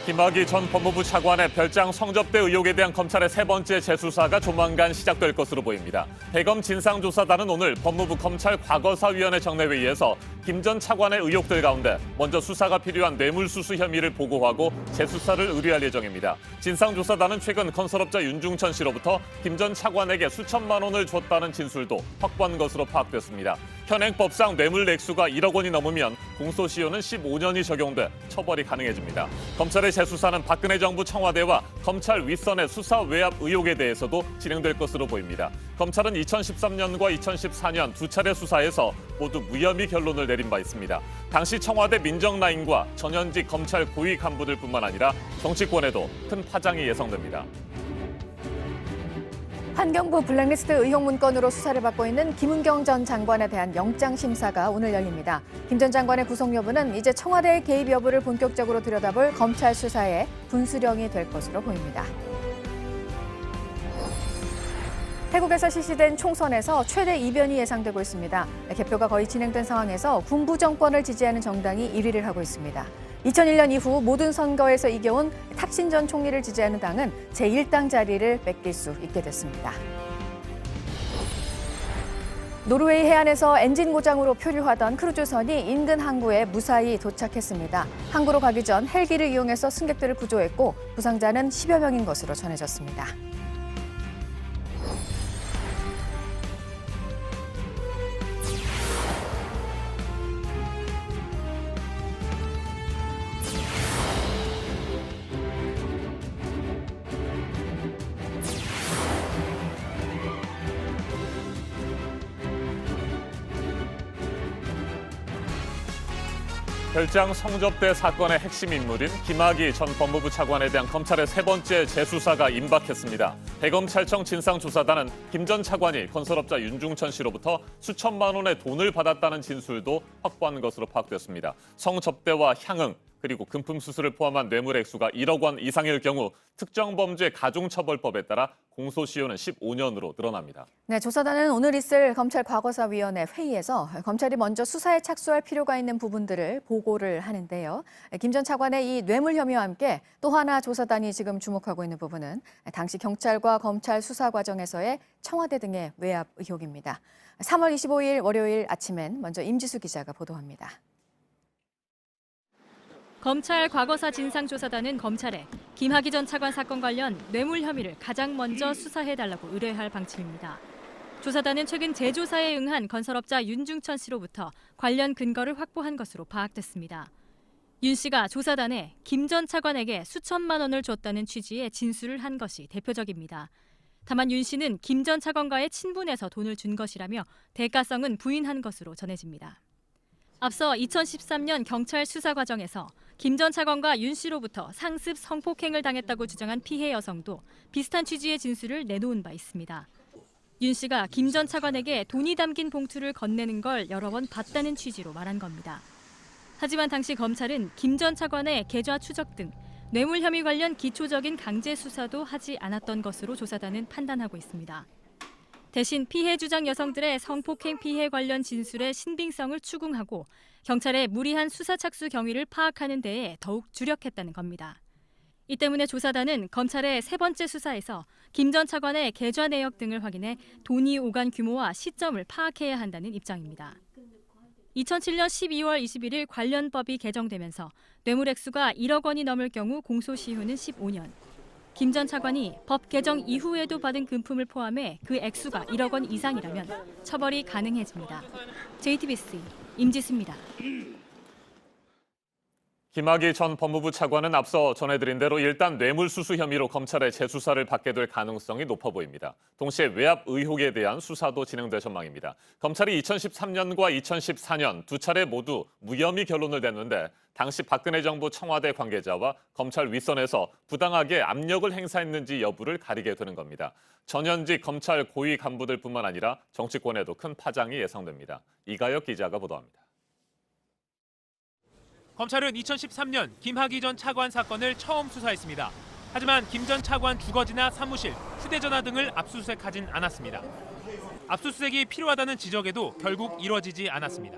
김학의 전 법무부 차관의 별장 성접대 의혹에 대한 검찰의 세 번째 재수사가 조만간 시작될 것으로 보입니다. 대검 진상조사단은 오늘 법무부 검찰 과거사위원회 정례회의에서 김 전 차관의 의혹들 가운데 먼저 수사가 필요한 뇌물수수 혐의를 보고하고 재수사를 의뢰할 예정입니다. 진상조사단은 최근 건설업자 윤중천 씨로부터 김 전 차관에게 수천만 원을 줬다는 진술도 확보한 것으로 파악됐습니다. 현행법상 뇌물 액수가 1억 원이 넘으면 공소시효는 15년이 적용돼 처벌이 가능해집니다. 검찰의 재수사는 박근혜 정부 청와대와 검찰 윗선의 수사 외압 의혹에 대해서도 진행될 것으로 보입니다. 검찰은 2013년과 2014년 두 차례 수사에서 모두 무혐의 결론을 내린 바 있습니다. 당시 청와대 민정라인과 전현직 검찰 고위 간부들뿐만 아니라 정치권에도 큰 파장이 예상됩니다. 환경부 블랙리스트 의혹 문건으로 수사를 받고 있는 김은경 전 장관에 대한 영장 심사가 오늘 열립니다. 김 전 장관의 구속 여부는 이제 청와대의 개입 여부를 본격적으로 들여다볼 검찰 수사의 분수령이 될 것으로 보입니다. 태국에서 실시된 총선에서 최대 이변이 예상되고 있습니다. 개표가 거의 진행된 상황에서 군부 정권을 지지하는 정당이 1위를 하고 있습니다. 2001년 이후 모든 선거에서 이겨온 탁신 전 총리를 지지하는 당은 제1당 자리를 뺏길 수 있게 됐습니다. 노르웨이 해안에서 엔진 고장으로 표류하던 크루즈선이 인근 항구에 무사히 도착했습니다. 항구로 가기 전 헬기를 이용해서 승객들을 구조했고 부상자는 10여 명인 것으로 전해졌습니다. 별장 성접대 사건의 핵심 인물인 김학의 전 법무부 차관에 대한 검찰의 세 번째 재수사가 임박했습니다. 대검찰청 진상조사단은 김 전 차관이 건설업자 윤중천 씨로부터 수천만 원의 돈을 받았다는 진술도 확보한 것으로 파악됐습니다. 성접대와 향응, 그리고 금품 수수를 포함한 뇌물 액수가 1억 원 이상일 경우 특정범죄 가중처벌법에 따라 공소시효는 15년으로 늘어납니다. 네, 조사단은 오늘 있을 검찰 과거사위원회 회의에서 검찰이 먼저 수사에 착수할 필요가 있는 부분들을 보고를 하는데요. 김 전 차관의 이 뇌물 혐의와 함께 또 하나 조사단이 지금 주목하고 있는 부분은 당시 경찰과 검찰 수사 과정에서의 청와대 등의 외압 의혹입니다. 3월 25일 월요일 아침엔 먼저 임지수 기자가 보도합니다. 검찰 과거사 진상조사단은 검찰에 김학의 전 차관 사건 관련 뇌물 혐의를 가장 먼저 수사해달라고 의뢰할 방침입니다. 조사단은 최근 재조사에 응한 건설업자 윤중천 씨로부터 관련 근거를 확보한 것으로 파악됐습니다. 윤 씨가 조사단에 김 전 차관에게 수천만 원을 줬다는 취지의 진술을 한 것이 대표적입니다. 다만 윤 씨는 김 전 차관과의 친분에서 돈을 준 것이라며 대가성은 부인한 것으로 전해집니다. 앞서 2013년 경찰 수사 과정에서 김 전 차관과 윤 씨로부터 상습 성폭행을 당했다고 주장한 피해 여성도 비슷한 취지의 진술을 내놓은 바 있습니다. 윤 씨가 김 전 차관에게 돈이 담긴 봉투를 건네는 걸 여러 번 봤다는 취지로 말한 겁니다. 하지만 당시 검찰은 김 전 차관의 계좌 추적 등 뇌물 혐의 관련 기초적인 강제 수사도 하지 않았던 것으로 조사단은 판단하고 있습니다. 대신 피해 주장 여성들의 성폭행 피해 관련 진술의 신빙성을 추궁하고 경찰의 무리한 수사 착수 경위를 파악하는 데에 더욱 주력했다는 겁니다. 이 때문에 조사단은 검찰의 세 번째 수사에서 김 전 차관의 계좌 내역 등을 확인해 돈이 오간 규모와 시점을 파악해야 한다는 입장입니다. 2007년 12월 21일 관련 법이 개정되면서 뇌물 액수가 1억 원이 넘을 경우 공소시효는 15년. 김 전 차관이 법 개정 이후에도 받은 금품을 포함해 그 액수가 1억 원 이상이라면 처벌이 가능해집니다. JTBC 임지수입니다. 김학의 전 법무부 차관은 앞서 전해드린 대로 일단 뇌물수수 혐의로 검찰의 재수사를 받게 될 가능성이 높아 보입니다. 동시에 외압 의혹에 대한 수사도 진행될 전망입니다. 검찰이 2013년과 2014년 두 차례 모두 무혐의 결론을 냈는데 당시 박근혜 정부 청와대 관계자와 검찰 윗선에서 부당하게 압력을 행사했는지 여부를 가리게 되는 겁니다. 전현직 검찰 고위 간부들뿐만 아니라 정치권에도 큰 파장이 예상됩니다. 이가혁 기자가 보도합니다. 검찰은 2013년 김학의 전 차관 사건을 처음 수사했습니다. 하지만 김 전 차관 주거지나 사무실, 휴대전화 등을 압수수색하진 않았습니다. 압수수색이 필요하다는 지적에도 결국 이뤄지지 않았습니다.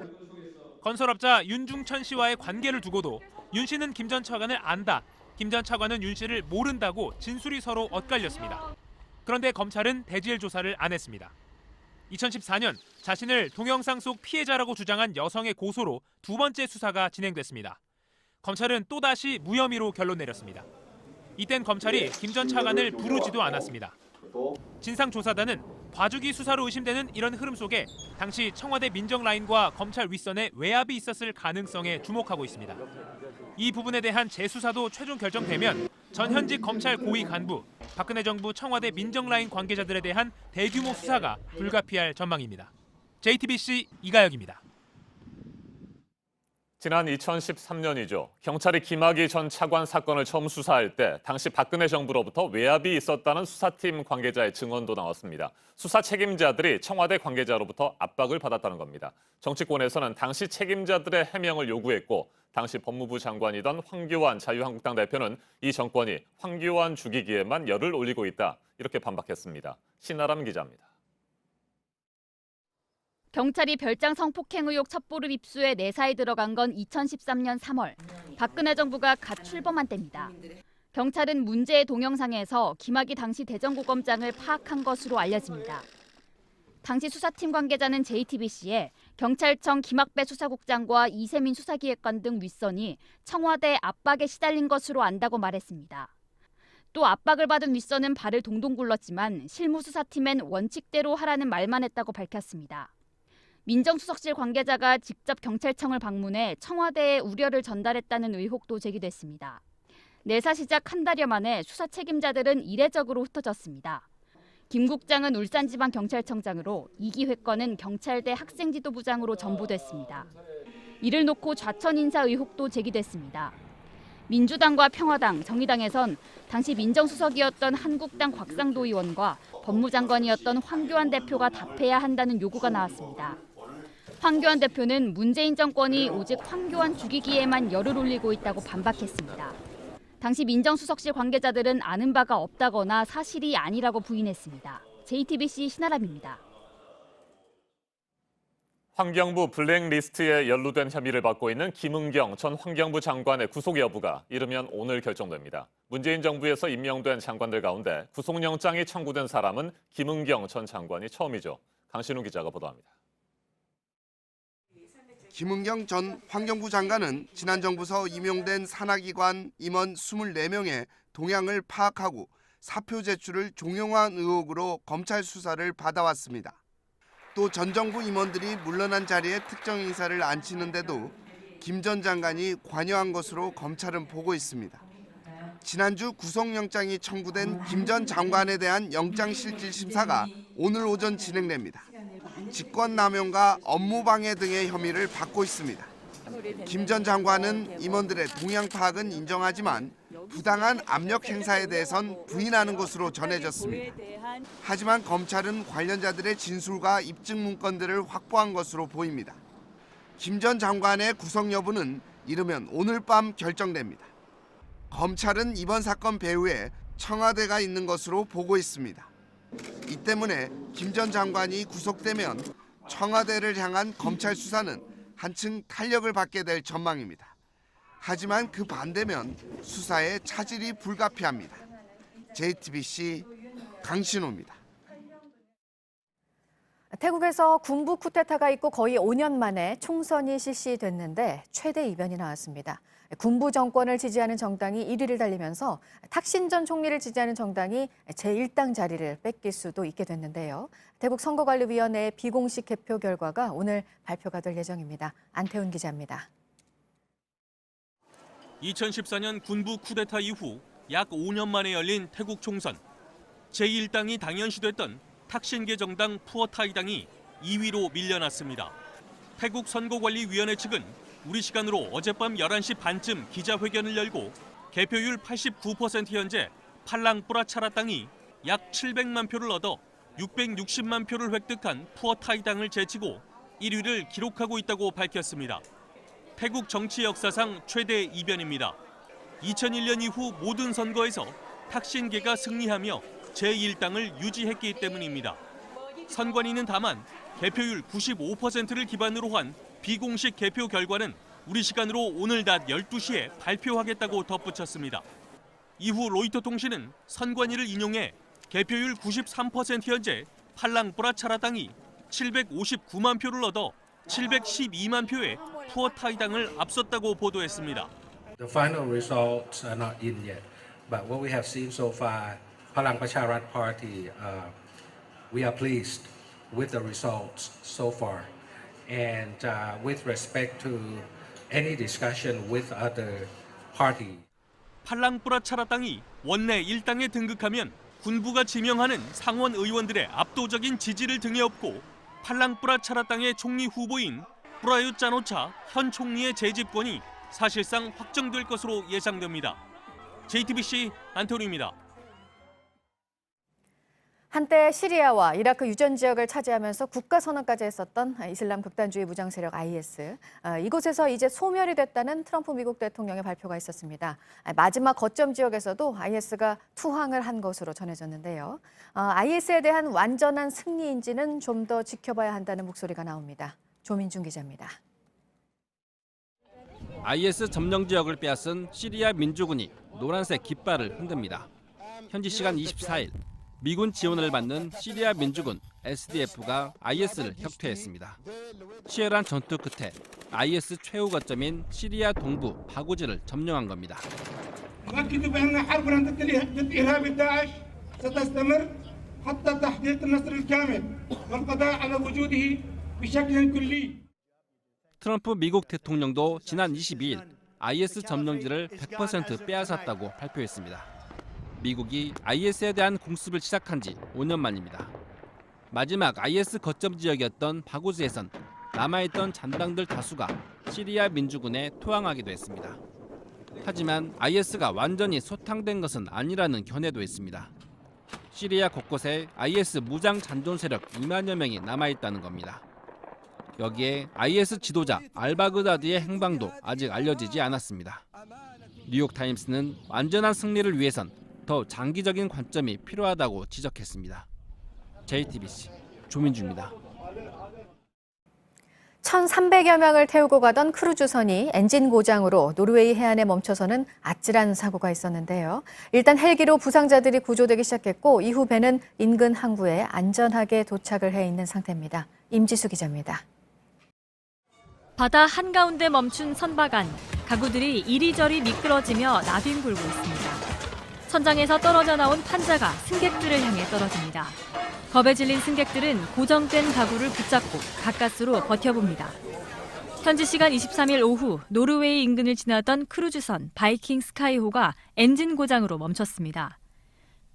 건설업자 윤중천 씨와의 관계를 두고도 윤 씨는 김 전 차관을 안다, 김 전 차관은 윤 씨를 모른다고 진술이 서로 엇갈렸습니다. 그런데 검찰은 대질 조사를 안 했습니다. 2014년 자신을 동영상 속 피해자라고 주장한 여성의 고소로 두 번째 수사가 진행됐습니다. 검찰은 또다시 무혐의로 결론 내렸습니다. 이땐 검찰이 김 전 차관을 부르지도 않았습니다. 진상조사단은 봐주기 수사로 의심되는 이런 흐름 속에 당시 청와대 민정라인과 검찰 윗선에 외압이 있었을 가능성에 주목하고 있습니다. 이 부분에 대한 재수사도 최종 결정되면 전현직 검찰 고위 간부, 박근혜 정부 청와대 민정라인 관계자들에 대한 대규모 수사가 불가피할 전망입니다. JTBC 이가혁입니다. 지난 2013년이죠. 경찰이 김학의 전 차관 사건을 처음 수사할 때 당시 박근혜 정부로부터 외압이 있었다는 수사팀 관계자의 증언도 나왔습니다. 수사 책임자들이 청와대 관계자로부터 압박을 받았다는 겁니다. 정치권에서는 당시 책임자들의 해명을 요구했고 당시 법무부 장관이던 황교안 자유한국당 대표는 이 정권이 황교안 죽이기에만 열을 올리고 있다. 이렇게 반박했습니다. 신아람 기자입니다. 경찰이 별장 성폭행 의혹 첩보를 입수해 내사에 들어간 건 2013년 3월. 박근혜 정부가 갓 출범한 때입니다. 경찰은 문제의 동영상에서 김학의 당시 대전고검장을 파악한 것으로 알려집니다. 당시 수사팀 관계자는 JTBC에 경찰청 김학배 수사국장과 이세민 수사기획관 등 윗선이 청와대 압박에 시달린 것으로 안다고 말했습니다. 또 압박을 받은 윗선은 발을 동동 굴렀지만 실무수사팀엔 원칙대로 하라는 말만 했다고 밝혔습니다. 민정수석실 관계자가 직접 경찰청을 방문해 청와대에 우려를 전달했다는 의혹도 제기됐습니다. 내사 시작 한 달여 만에 수사 책임자들은 이례적으로 흩어졌습니다. 김 국장은 울산지방경찰청장으로, 이기회 건은 경찰대 학생지도부장으로 전보됐습니다. 이를 놓고 좌천 인사 의혹도 제기됐습니다. 민주당과 평화당, 정의당에선 당시 민정수석이었던 한국당 곽상도 의원과 법무장관이었던 황교안 대표가 답해야 한다는 요구가 나왔습니다. 황교안 대표는 문재인 정권이 오직 황교안 죽이기에만 열을 올리고 있다고 반박했습니다. 당시 민정수석실 관계자들은 아는 바가 없다거나 사실이 아니라고 부인했습니다. JTBC 신아람입니다. 환경부 블랙리스트에 연루된 혐의를 받고 있는 김은경 전 환경부 장관의 구속 여부가 이르면 오늘 결정됩니다. 문재인 정부에서 임명된 장관들 가운데 구속영장이 청구된 사람은 김은경 전 장관이 처음이죠. 강신우 기자가 보도합니다. 김은경 전 환경부 장관은 지난 정부서 임용된 산하기관 임원 24명의 동향을 파악하고 사표 제출을 종용한 의혹으로 검찰 수사를 받아왔습니다. 또 전 정부 임원들이 물러난 자리에 특정 인사를 앉히는데도 김 전 장관이 관여한 것으로 검찰은 보고 있습니다. 지난주 구속영장이 청구된 김 전 장관에 대한 영장실질심사가 오늘 오전 진행됩니다. 직권남용과 업무방해 등의 혐의를 받고 있습니다. 김 전 장관은 임원들의 동향 파악은 인정하지만 부당한 압력 행사에 대해선 부인하는 것으로 전해졌습니다. 하지만 검찰은 관련자들의 진술과 입증 문건들을 확보한 것으로 보입니다. 김 전 장관의 구속 여부는 이르면 오늘 밤 결정됩니다. 검찰은 이번 사건 배후에 청와대가 있는 것으로 보고 있습니다. 이 때문에 김 전 장관이 구속되면 청와대를 향한 검찰 수사는 한층 탄력을 받게 될 전망입니다. 하지만 그 반대면 수사에 차질이 불가피합니다. JTBC 강신호입니다. 태국에서 군부 쿠데타가 있고 거의 5년 만에 총선이 실시됐는데 최대 이변이 나왔습니다. 군부 정권을 지지하는 정당이 1위를 달리면서 탁신 전 총리를 지지하는 정당이 제1당 자리를 뺏길 수도 있게 됐는데요. 태국 선거관리위원회의 비공식 개표 결과가 오늘 발표가 될 예정입니다. 안태훈 기자입니다. 2014년 군부 쿠데타 이후 약 5년 만에 열린 태국 총선. 제1당이 당연시됐던 탁신계 정당 푸어타이당이 2위로 밀려났습니다. 태국 선거관리위원회 측은 우리 시간으로 어젯밤 11시 반쯤 기자회견을 열고 개표율 89% 현재 팔랑 뿌라차라당이 약 700만 표를 얻어 660만 표를 획득한 푸어타이당을 제치고 1위를 기록하고 있다고 밝혔습니다. 태국 정치 역사상 최대 이변입니다. 2001년 이후 모든 선거에서 탁신계가 승리하며 제1당을 유지했기 때문입니다. 선관위는 다만 개표율 95%를 기반으로 한 비공식 개표 결과는 우리 시간으로 오늘 낮 12시에 발표하겠다고 덧붙였습니다. 이후 로이터 통신은 선관위를 인용해 개표율 93% 현재 팔랑 뿌라차라당이 759만 표를 얻어 712만 표의 푸어타이당을 앞섰다고 보도했습니다. The final results are not in yet, but what we have seen so far, Palang Pracharat Party, we are pleased with the results so far, and with respect to any discussion with other party. 팔랑 뿌라차라당이 원내 1당에 등극하면 군부가 지명하는 상원 의원들의 압도적인 지지를 등에 업고 팔랑 뿌라차라당의 총리 후보인 프라윕 짠오차 현 총리의 재집권이 사실상 확정될 것으로 예상됩니다. JTBC 안토니입니다. 한때 시리아와 이라크 유전 지역을 차지하면서 국가 선언까지 했었던 이슬람 극단주의 무장 세력 IS. 이곳에서 이제 소멸이 됐다는 트럼프 미국 대통령의 발표가 있었습니다. 마지막 거점 지역에서도 IS가 투항을 한 것으로 전해졌는데요. IS에 대한 완전한 승리인지는 좀 더 지켜봐야 한다는 목소리가 나옵니다. 조민중 기자입니다. IS 점령 지역을 빼앗은 시리아 민주군이 노란색 깃발을 흔듭니다. 현지 시간 24일 미군 지원을 받는 시리아 민주군 SDF가 IS를 격퇴했습니다. 치열한 전투 끝에 IS 최후 거점인 시리아 동부 바구지를 점령한 겁니다. 트럼프 미국 대통령도 지난 22일 IS 점령지를 100% 빼앗았다고 발표했습니다. 미국이 IS에 대한 공습을 시작한 지 5년 만입니다. 마지막 IS 거점 지역이었던 바구즈에선 남아있던 잔당들 다수가 시리아 민주군에 투항하기도 했습니다. 하지만 IS가 완전히 소탕된 것은 아니라는 견해도 있습니다. 시리아 곳곳에 IS 무장 잔존 세력 2만여 명이 남아있다는 겁니다. 여기에 IS 지도자 알바그다디의 행방도 아직 알려지지 않았습니다. 뉴욕타임스는 완전한 승리를 위해선 더 장기적인 관점이 필요하다고 지적했습니다. JTBC 조민주입니다. 1,300여 명을 태우고 가던 크루즈선이 엔진 고장으로 노르웨이 해안에 멈춰서는 아찔한 사고가 있었는데요. 일단 헬기로 부상자들이 구조되기 시작했고 이후 배는 인근 항구에 안전하게 도착을 해 있는 상태입니다. 임지수 기자입니다. 바다 한가운데 멈춘 선박 안, 가구들이 이리저리 미끄러지며 나뒹굴고 있습니다. 선장에서 떨어져 나온 판자가 승객들을 향해 떨어집니다. 겁에 질린 승객들은 고정된 가구를 붙잡고 가까스로 버텨봅니다. 현지 시간 23일 오후 노르웨이 인근을 지나던 크루즈선 바이킹 스카이호가 엔진 고장으로 멈췄습니다.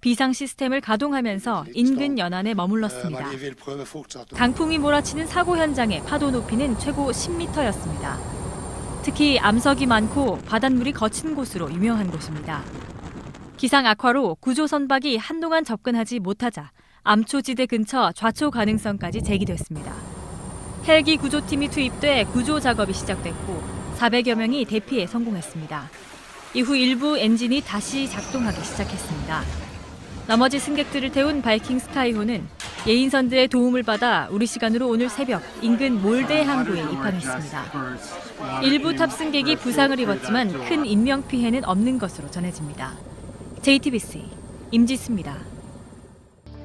비상 시스템을 가동하면서 인근 연안에 머물렀습니다. 강풍이 몰아치는 사고 현장의 파도 높이는 최고 10m였습니다. 특히 암석이 많고 바닷물이 거친 곳으로 유명한 곳입니다. 기상 악화로 구조 선박이 한동안 접근하지 못하자 암초지대 근처 좌초 가능성까지 제기됐습니다. 헬기 구조팀이 투입돼 구조 작업이 시작됐고 400여 명이 대피에 성공했습니다. 이후 일부 엔진이 다시 작동하기 시작했습니다. 나머지 승객들을 태운 바이킹 스카이호는 예인선들의 도움을 받아 우리 시간으로 오늘 새벽 인근 몰데 항구에 입항했습니다. 일부 탑승객이 부상을 입었지만 큰 인명피해는 없는 것으로 전해집니다. JTBC 임지수입니다.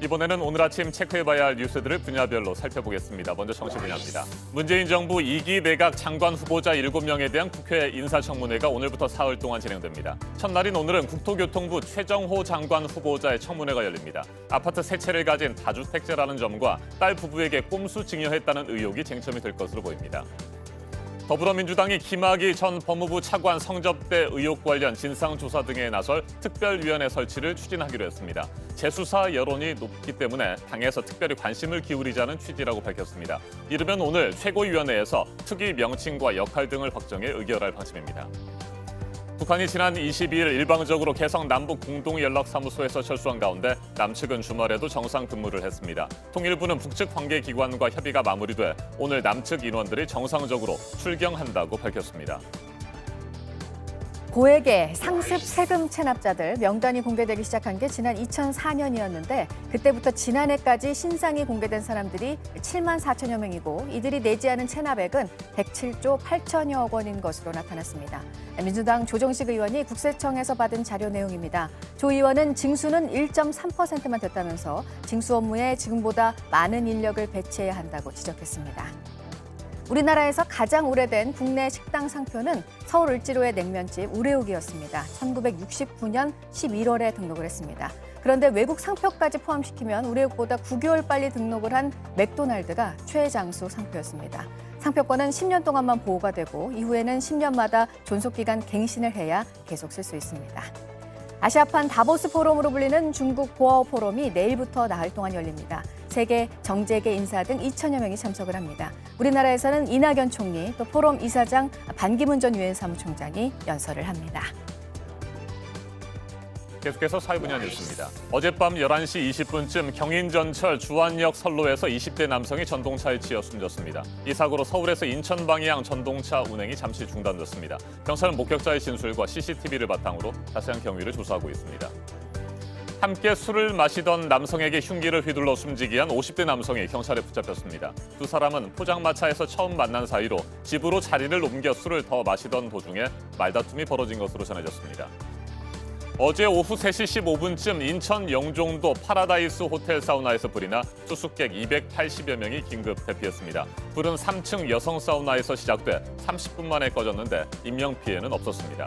이번에는 오늘 아침 체크해봐야 할 뉴스들을 분야별로 살펴보겠습니다. 먼저 정치 분야입니다. 문재인 정부 2기 내각 장관 후보자 7명에 대한 국회 인사청문회가 오늘부터 사흘 동안 진행됩니다. 첫날인 오늘은 국토교통부 최정호 장관 후보자의 청문회가 열립니다. 아파트 3채를 가진 다주택자라는 점과 딸 부부에게 꼼수 증여했다는 의혹이 쟁점이 될 것으로 보입니다. 더불어민주당이 김학의 전 법무부 차관 성접대 의혹 관련 진상조사 등에 나설 특별위원회 설치를 추진하기로 했습니다. 재수사 여론이 높기 때문에 당에서 특별히 관심을 기울이자는 취지라고 밝혔습니다. 이르면 오늘 최고위원회에서 특위 명칭과 역할 등을 확정해 의결할 방침입니다. 북한이 지난 22일 일방적으로 개성 남북 공동연락사무소에서 철수한 가운데 남측은 주말에도 정상 근무를 했습니다. 통일부는 북측 관계기관과 협의가 마무리돼 오늘 남측 인원들이 정상적으로 출경한다고 밝혔습니다. 고액의 상습 세금 체납자들 명단이 공개되기 시작한 게 지난 2004년이었는데 그때부터 지난해까지 신상이 공개된 사람들이 7만 4천여 명이고 이들이 내지 않은 체납액은 107조 8천여억 원인 것으로 나타났습니다. 민주당 조정식 의원이 국세청에서 받은 자료 내용입니다. 조 의원은 징수는 1.3%만 됐다면서 징수 업무에 지금보다 많은 인력을 배치해야 한다고 지적했습니다. 우리나라에서 가장 오래된 국내 식당 상표는 서울 을지로의 냉면집 우레옥이었습니다. 1969년 11월에 등록을 했습니다. 그런데 외국 상표까지 포함시키면 우레옥보다 9개월 빨리 등록을 한 맥도날드가 최장수 상표였습니다. 상표권은 10년 동안만 보호가 되고 이후에는 10년마다 존속기간 갱신을 해야 계속 쓸 수 있습니다. 아시아판 다보스 포럼으로 불리는 중국 보아오 포럼이 내일부터 나흘 동안 열립니다. 세계 정재계 인사 등 2천여 명이 참석을 합니다. 우리나라에서는 이낙연 총리, 또 포럼 이사장 반기문 전 유엔 사무총장이 연설을 합니다. 계속해서 사회 분야 뉴스입니다. 어젯밤 11시 20분쯤 경인전철 주안역 선로에서 20대 남성이 전동차에 치여 숨졌습니다. 이 사고로 서울에서 인천 방향 전동차 운행이 잠시 중단됐습니다. 경찰은 목격자의 진술과 CCTV를 바탕으로 자세한 경위를 조사하고 있습니다. 함께 술을 마시던 남성에게 흉기를 휘둘러 숨지기 한 50대 남성이 경찰에 붙잡혔습니다. 두 사람은 포장마차에서 처음 만난 사이로 집으로 자리를 옮겨 술을 더 마시던 도중에 말다툼이 벌어진 것으로 전해졌습니다. 어제 오후 3시 15분쯤 인천 영종도 파라다이스 호텔 사우나에서 불이 나 투숙객 280여 명이 긴급 대피했습니다. 불은 3층 여성 사우나에서 시작돼 30분 만에 꺼졌는데 인명피해는 없었습니다.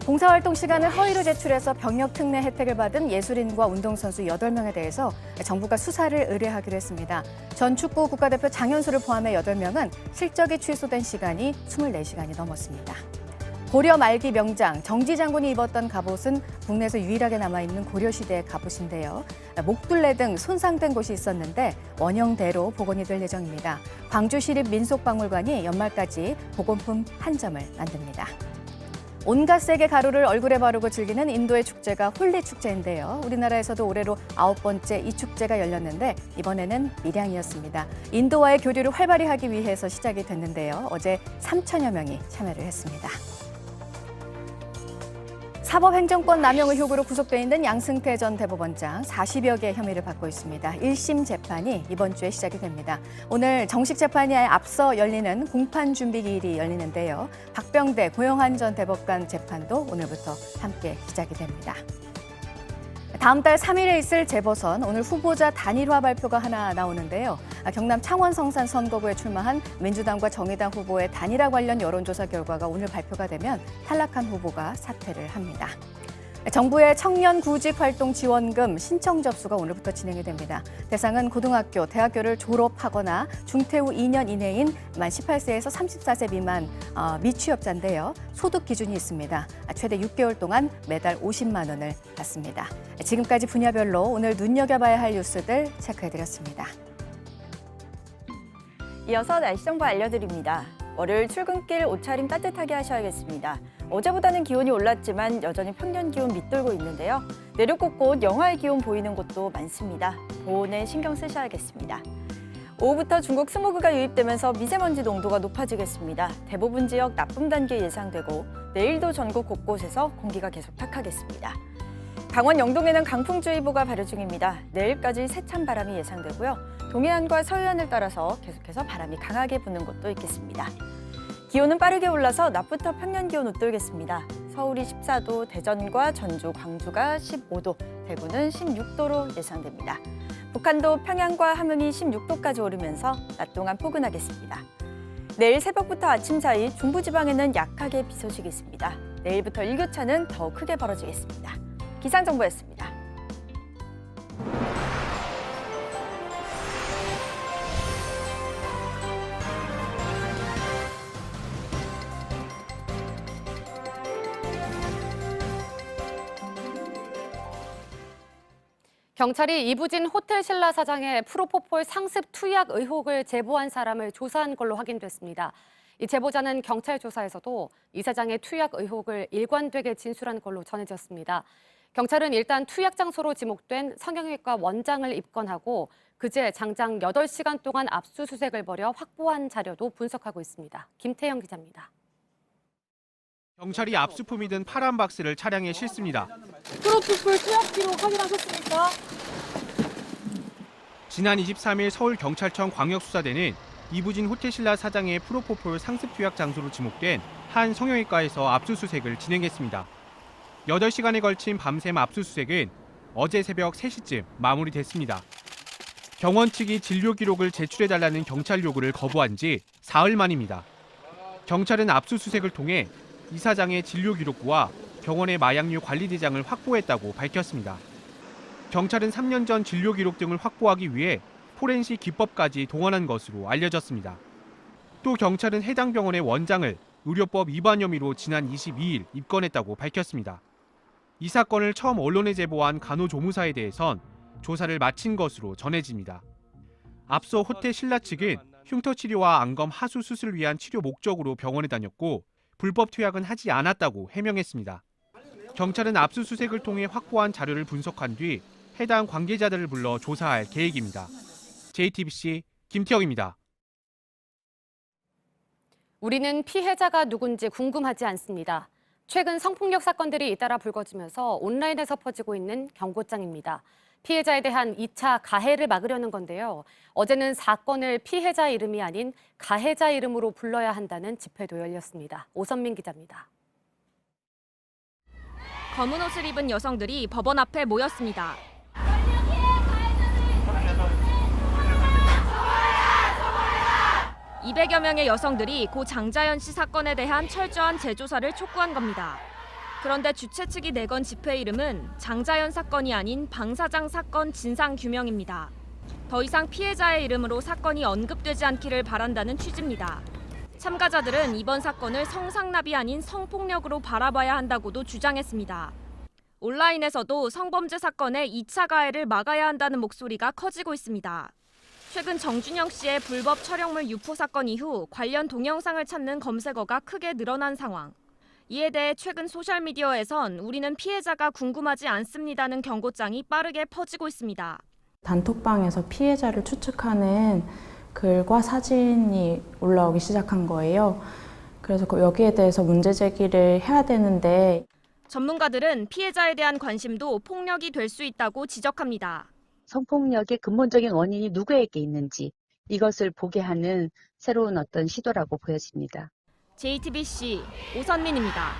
봉사활동 시간을 허위로 제출해서 병역 특례 혜택을 받은 예술인과 운동선수 8명에 대해서 정부가 수사를 의뢰하기로 했습니다. 전 축구 국가대표 장현수를 포함해 8명은 실적이 취소된 시간이 24시간이 넘었습니다. 고려 말기 명장 정지 장군이 입었던 갑옷은 국내에서 유일하게 남아있는 고려시대의 갑옷인데요. 목둘레 등 손상된 곳이 있었는데 원형대로 복원이 될 예정입니다. 광주시립민속박물관이 연말까지 복원품 한 점을 만듭니다. 온갖 색의 가루를 얼굴에 바르고 즐기는 인도의 축제가 홀리 축제인데요. 우리나라에서도 올해로 9번째 이 축제가 열렸는데 이번에는 밀양이었습니다. 인도와의 교류를 활발히 하기 위해서 시작이 됐는데요. 어제 3천여 명이 참여를 했습니다. 사법행정권 남용 의혹으로 구속돼 있는 양승태 전 대법원장 40여 개 혐의를 받고 있습니다. 1심 재판이 이번 주에 시작이 됩니다. 오늘 정식 재판이 앞서 열리는 공판 준비 기일이 열리는데요. 박병대, 고영한 전 대법관 재판도 오늘부터 함께 시작이 됩니다. 다음 달 3일에 있을 재보선, 오늘 후보자 단일화 발표가 하나 나오는데요. 경남 창원 성산 선거구에 출마한 민주당과 정의당 후보의 단일화 관련 여론조사 결과가 오늘 발표가 되면 탈락한 후보가 사퇴를 합니다. 정부의 청년 구직 활동 지원금 신청 접수가 오늘부터 진행이 됩니다. 대상은 고등학교, 대학교를 졸업하거나 중퇴 후 2년 이내인 만 18세에서 34세 미만 미취업자인데요. 소득 기준이 있습니다. 최대 6개월 동안 매달 50만 원을 받습니다. 지금까지 분야별로 오늘 눈여겨봐야 할 뉴스들 체크해드렸습니다. 이어서 날씨 정보 알려드립니다. 월요일 출근길 옷차림 따뜻하게 하셔야겠습니다. 어제보다는 기온이 올랐지만 여전히 평년 기온 밑돌고 있는데요. 내륙 곳곳 영하의 기온 보이는 곳도 많습니다. 보온에 신경 쓰셔야겠습니다. 오후부터 중국 스모그가 유입되면서 미세먼지 농도가 높아지겠습니다. 대부분 지역 나쁨 단계 예상되고 내일도 전국 곳곳에서 공기가 계속 탁하겠습니다. 강원 영동에는 강풍주의보가 발효 중입니다. 내일까지 세찬 바람이 예상되고요. 동해안과 서해안을 따라서 계속해서 바람이 강하게 부는 곳도 있겠습니다. 기온은 빠르게 올라서 낮부터 평년 기온 웃돌겠습니다. 서울이 14도, 대전과 전주, 광주가 15도, 대구는 16도로 예상됩니다. 북한도 평양과 함흥이 16도까지 오르면서 낮 동안 포근하겠습니다. 내일 새벽부터 아침 사이 중부지방에는 약하게 비 소식이 있습니다. 내일부터 일교차는 더 크게 벌어지겠습니다. 기상정보였습니다. 경찰이 이부진 호텔 신라 사장의 프로포폴 상습 투약 의혹을 제보한 사람을 조사한 걸로 확인됐습니다. 이 제보자는 경찰 조사에서도 이 사장의 투약 의혹을 일관되게 진술한 걸로 전해졌습니다. 경찰은 일단 투약 장소로 지목된 성형외과 원장을 입건하고 그제 장장 8시간 동안 압수수색을 벌여 확보한 자료도 분석하고 있습니다. 김태영 기자입니다. 경찰이 압수품이 든 파란 박스를 차량에 싣습니다. 프로포폴 투약 기록 확인하셨습니까? 지난 23일 서울경찰청 광역수사대는 이부진 호텔신라 사장의 프로포폴 상습 투약 장소로 지목된 한 성형외과에서 압수수색을 진행했습니다. 8시간에 걸친 밤샘 압수수색은 어제 새벽 3시쯤 마무리됐습니다. 병원 측이 진료 기록을 제출해달라는 경찰 요구를 거부한 지 사흘 만입니다. 경찰은 압수수색을 통해 이 사장의 진료 기록부와 병원의 마약류 관리대장을 확보했다고 밝혔습니다. 경찰은 3년 전 진료 기록 등을 확보하기 위해 포렌식 기법까지 동원한 것으로 알려졌습니다. 또 경찰은 해당 병원의 원장을 의료법 위반 혐의로 지난 22일 입건했다고 밝혔습니다. 이 사건을 처음 언론에 제보한 간호조무사에 대해선 조사를 마친 것으로 전해집니다. 앞서 호텔 신라 측은 흉터 치료와 안검 하수 수술을 위한 치료 목적으로 병원에 다녔고 불법 투약은 하지 않았다고 해명했습니다. 경찰은 압수수색을 통해 확보한 자료를 분석한 뒤 해당 관계자들을 불러 조사할 계획입니다. JTBC 김태영입니다. 우리는 피해자가 누군지 궁금하지 않습니다. 최근 성폭력 사건들이 잇따라 불거지면서 온라인에서 퍼지고 있는 경고장입니다. 피해자에 대한 2차 가해를 막으려는 건데요. 어제는 사건을 피해자 이름이 아닌 가해자 이름으로 불러야 한다는 집회도 열렸습니다. 오선민 기자입니다. 검은 옷을 입은 여성들이 법원 앞에 모였습니다. 200여 명의 여성들이 고 장자연 씨 사건에 대한 철저한 재조사를 촉구한 겁니다. 그런데 주최 측이 내건 집회 이름은 장자연 사건이 아닌 방 사장 사건 진상규명입니다. 더 이상 피해자의 이름으로 사건이 언급되지 않기를 바란다는 취지입니다. 참가자들은 이번 사건을 성상납이 아닌 성폭력으로 바라봐야 한다고도 주장했습니다. 온라인에서도 성범죄 사건의 2차 가해를 막아야 한다는 목소리가 커지고 있습니다. 최근 정준영 씨의 불법 촬영물 유포 사건 이후 관련 동영상을 찾는 검색어가 크게 늘어난 상황. 이에 대해 최근 소셜미디어에선 우리는 피해자가 궁금하지 않습니다는 경고장이 빠르게 퍼지고 있습니다. 단톡방에서 피해자를 추측하는 글과 사진이 올라오기 시작한 거예요. 그래서 여기에 대해서 문제 제기를 해야 되는데 전문가들은 피해자에 대한 관심도 폭력이 될 수 있다고 지적합니다. 성폭력의 근본적인 원인이 누구에게 있는지 이것을 보게 하는 새로운 어떤 시도라고 보여집니다. JTBC 오선민입니다.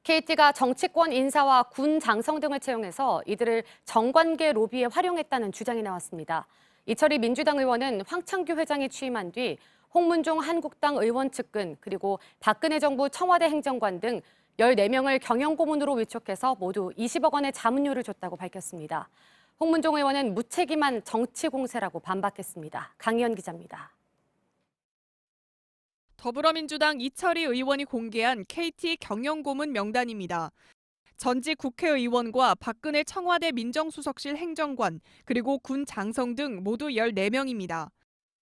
KT가 정치권 인사와 군 장성 등을 채용해서 이들을 정관계 로비에 활용했다는 주장이 나왔습니다. 이철희 민주당 의원은 황창규 회장이 취임한 뒤 홍문종 한국당 의원 측근 그리고 박근혜 정부 청와대 행정관 등 14명을 경영고문으로 위촉해서 모두 20억 원의 자문료를 줬다고 밝혔습니다. 홍문종 의원은 무책임한 정치 공세라고 반박했습니다. 강희연 기자입니다. 더불어민주당 이철희 의원이 공개한 KT 경영고문 명단입니다. 전직 국회의원과 박근혜 청와대 민정수석실 행정관 그리고 군 장성 등 모두 14명입니다.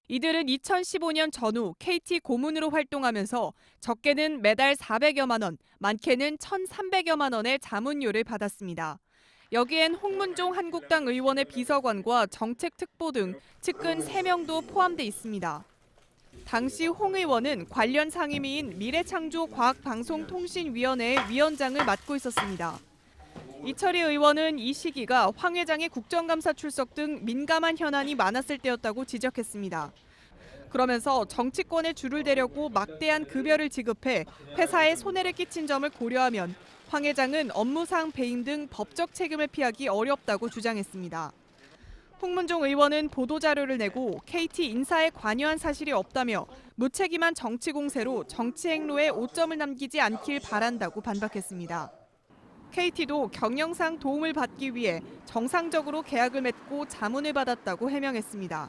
이들은 2015년 전후 KT 고문으로 활동하면서 적게는 매달 400여만 원, 많게는 1,300여만 원의 자문료를 받았습니다. 여기엔 홍문종 한국당 의원의 비서관과 정책특보 등 측근 3명도 포함돼 있습니다. 당시 홍 의원은 관련 상임위인 미래창조과학방송통신위원회의 위원장을 맡고 있었습니다. 이철희 의원은 이 시기가 황 회장의 국정감사 출석 등 민감한 현안이 많았을 때였다고 지적했습니다. 그러면서 정치권에 줄을 대려고 막대한 급여를 지급해 회사에 손해를 끼친 점을 고려하면 황 회장은 업무상 배임 등 법적 책임을 피하기 어렵다고 주장했습니다. 홍문종 의원은 보도자료를 내고 KT 인사에 관여한 사실이 없다며 무책임한 정치 공세로 정치 행로에 오점을 남기지 않길 바란다고 반박했습니다. KT도 경영상 도움을 받기 위해 정상적으로 계약을 맺고 자문을 받았다고 해명했습니다.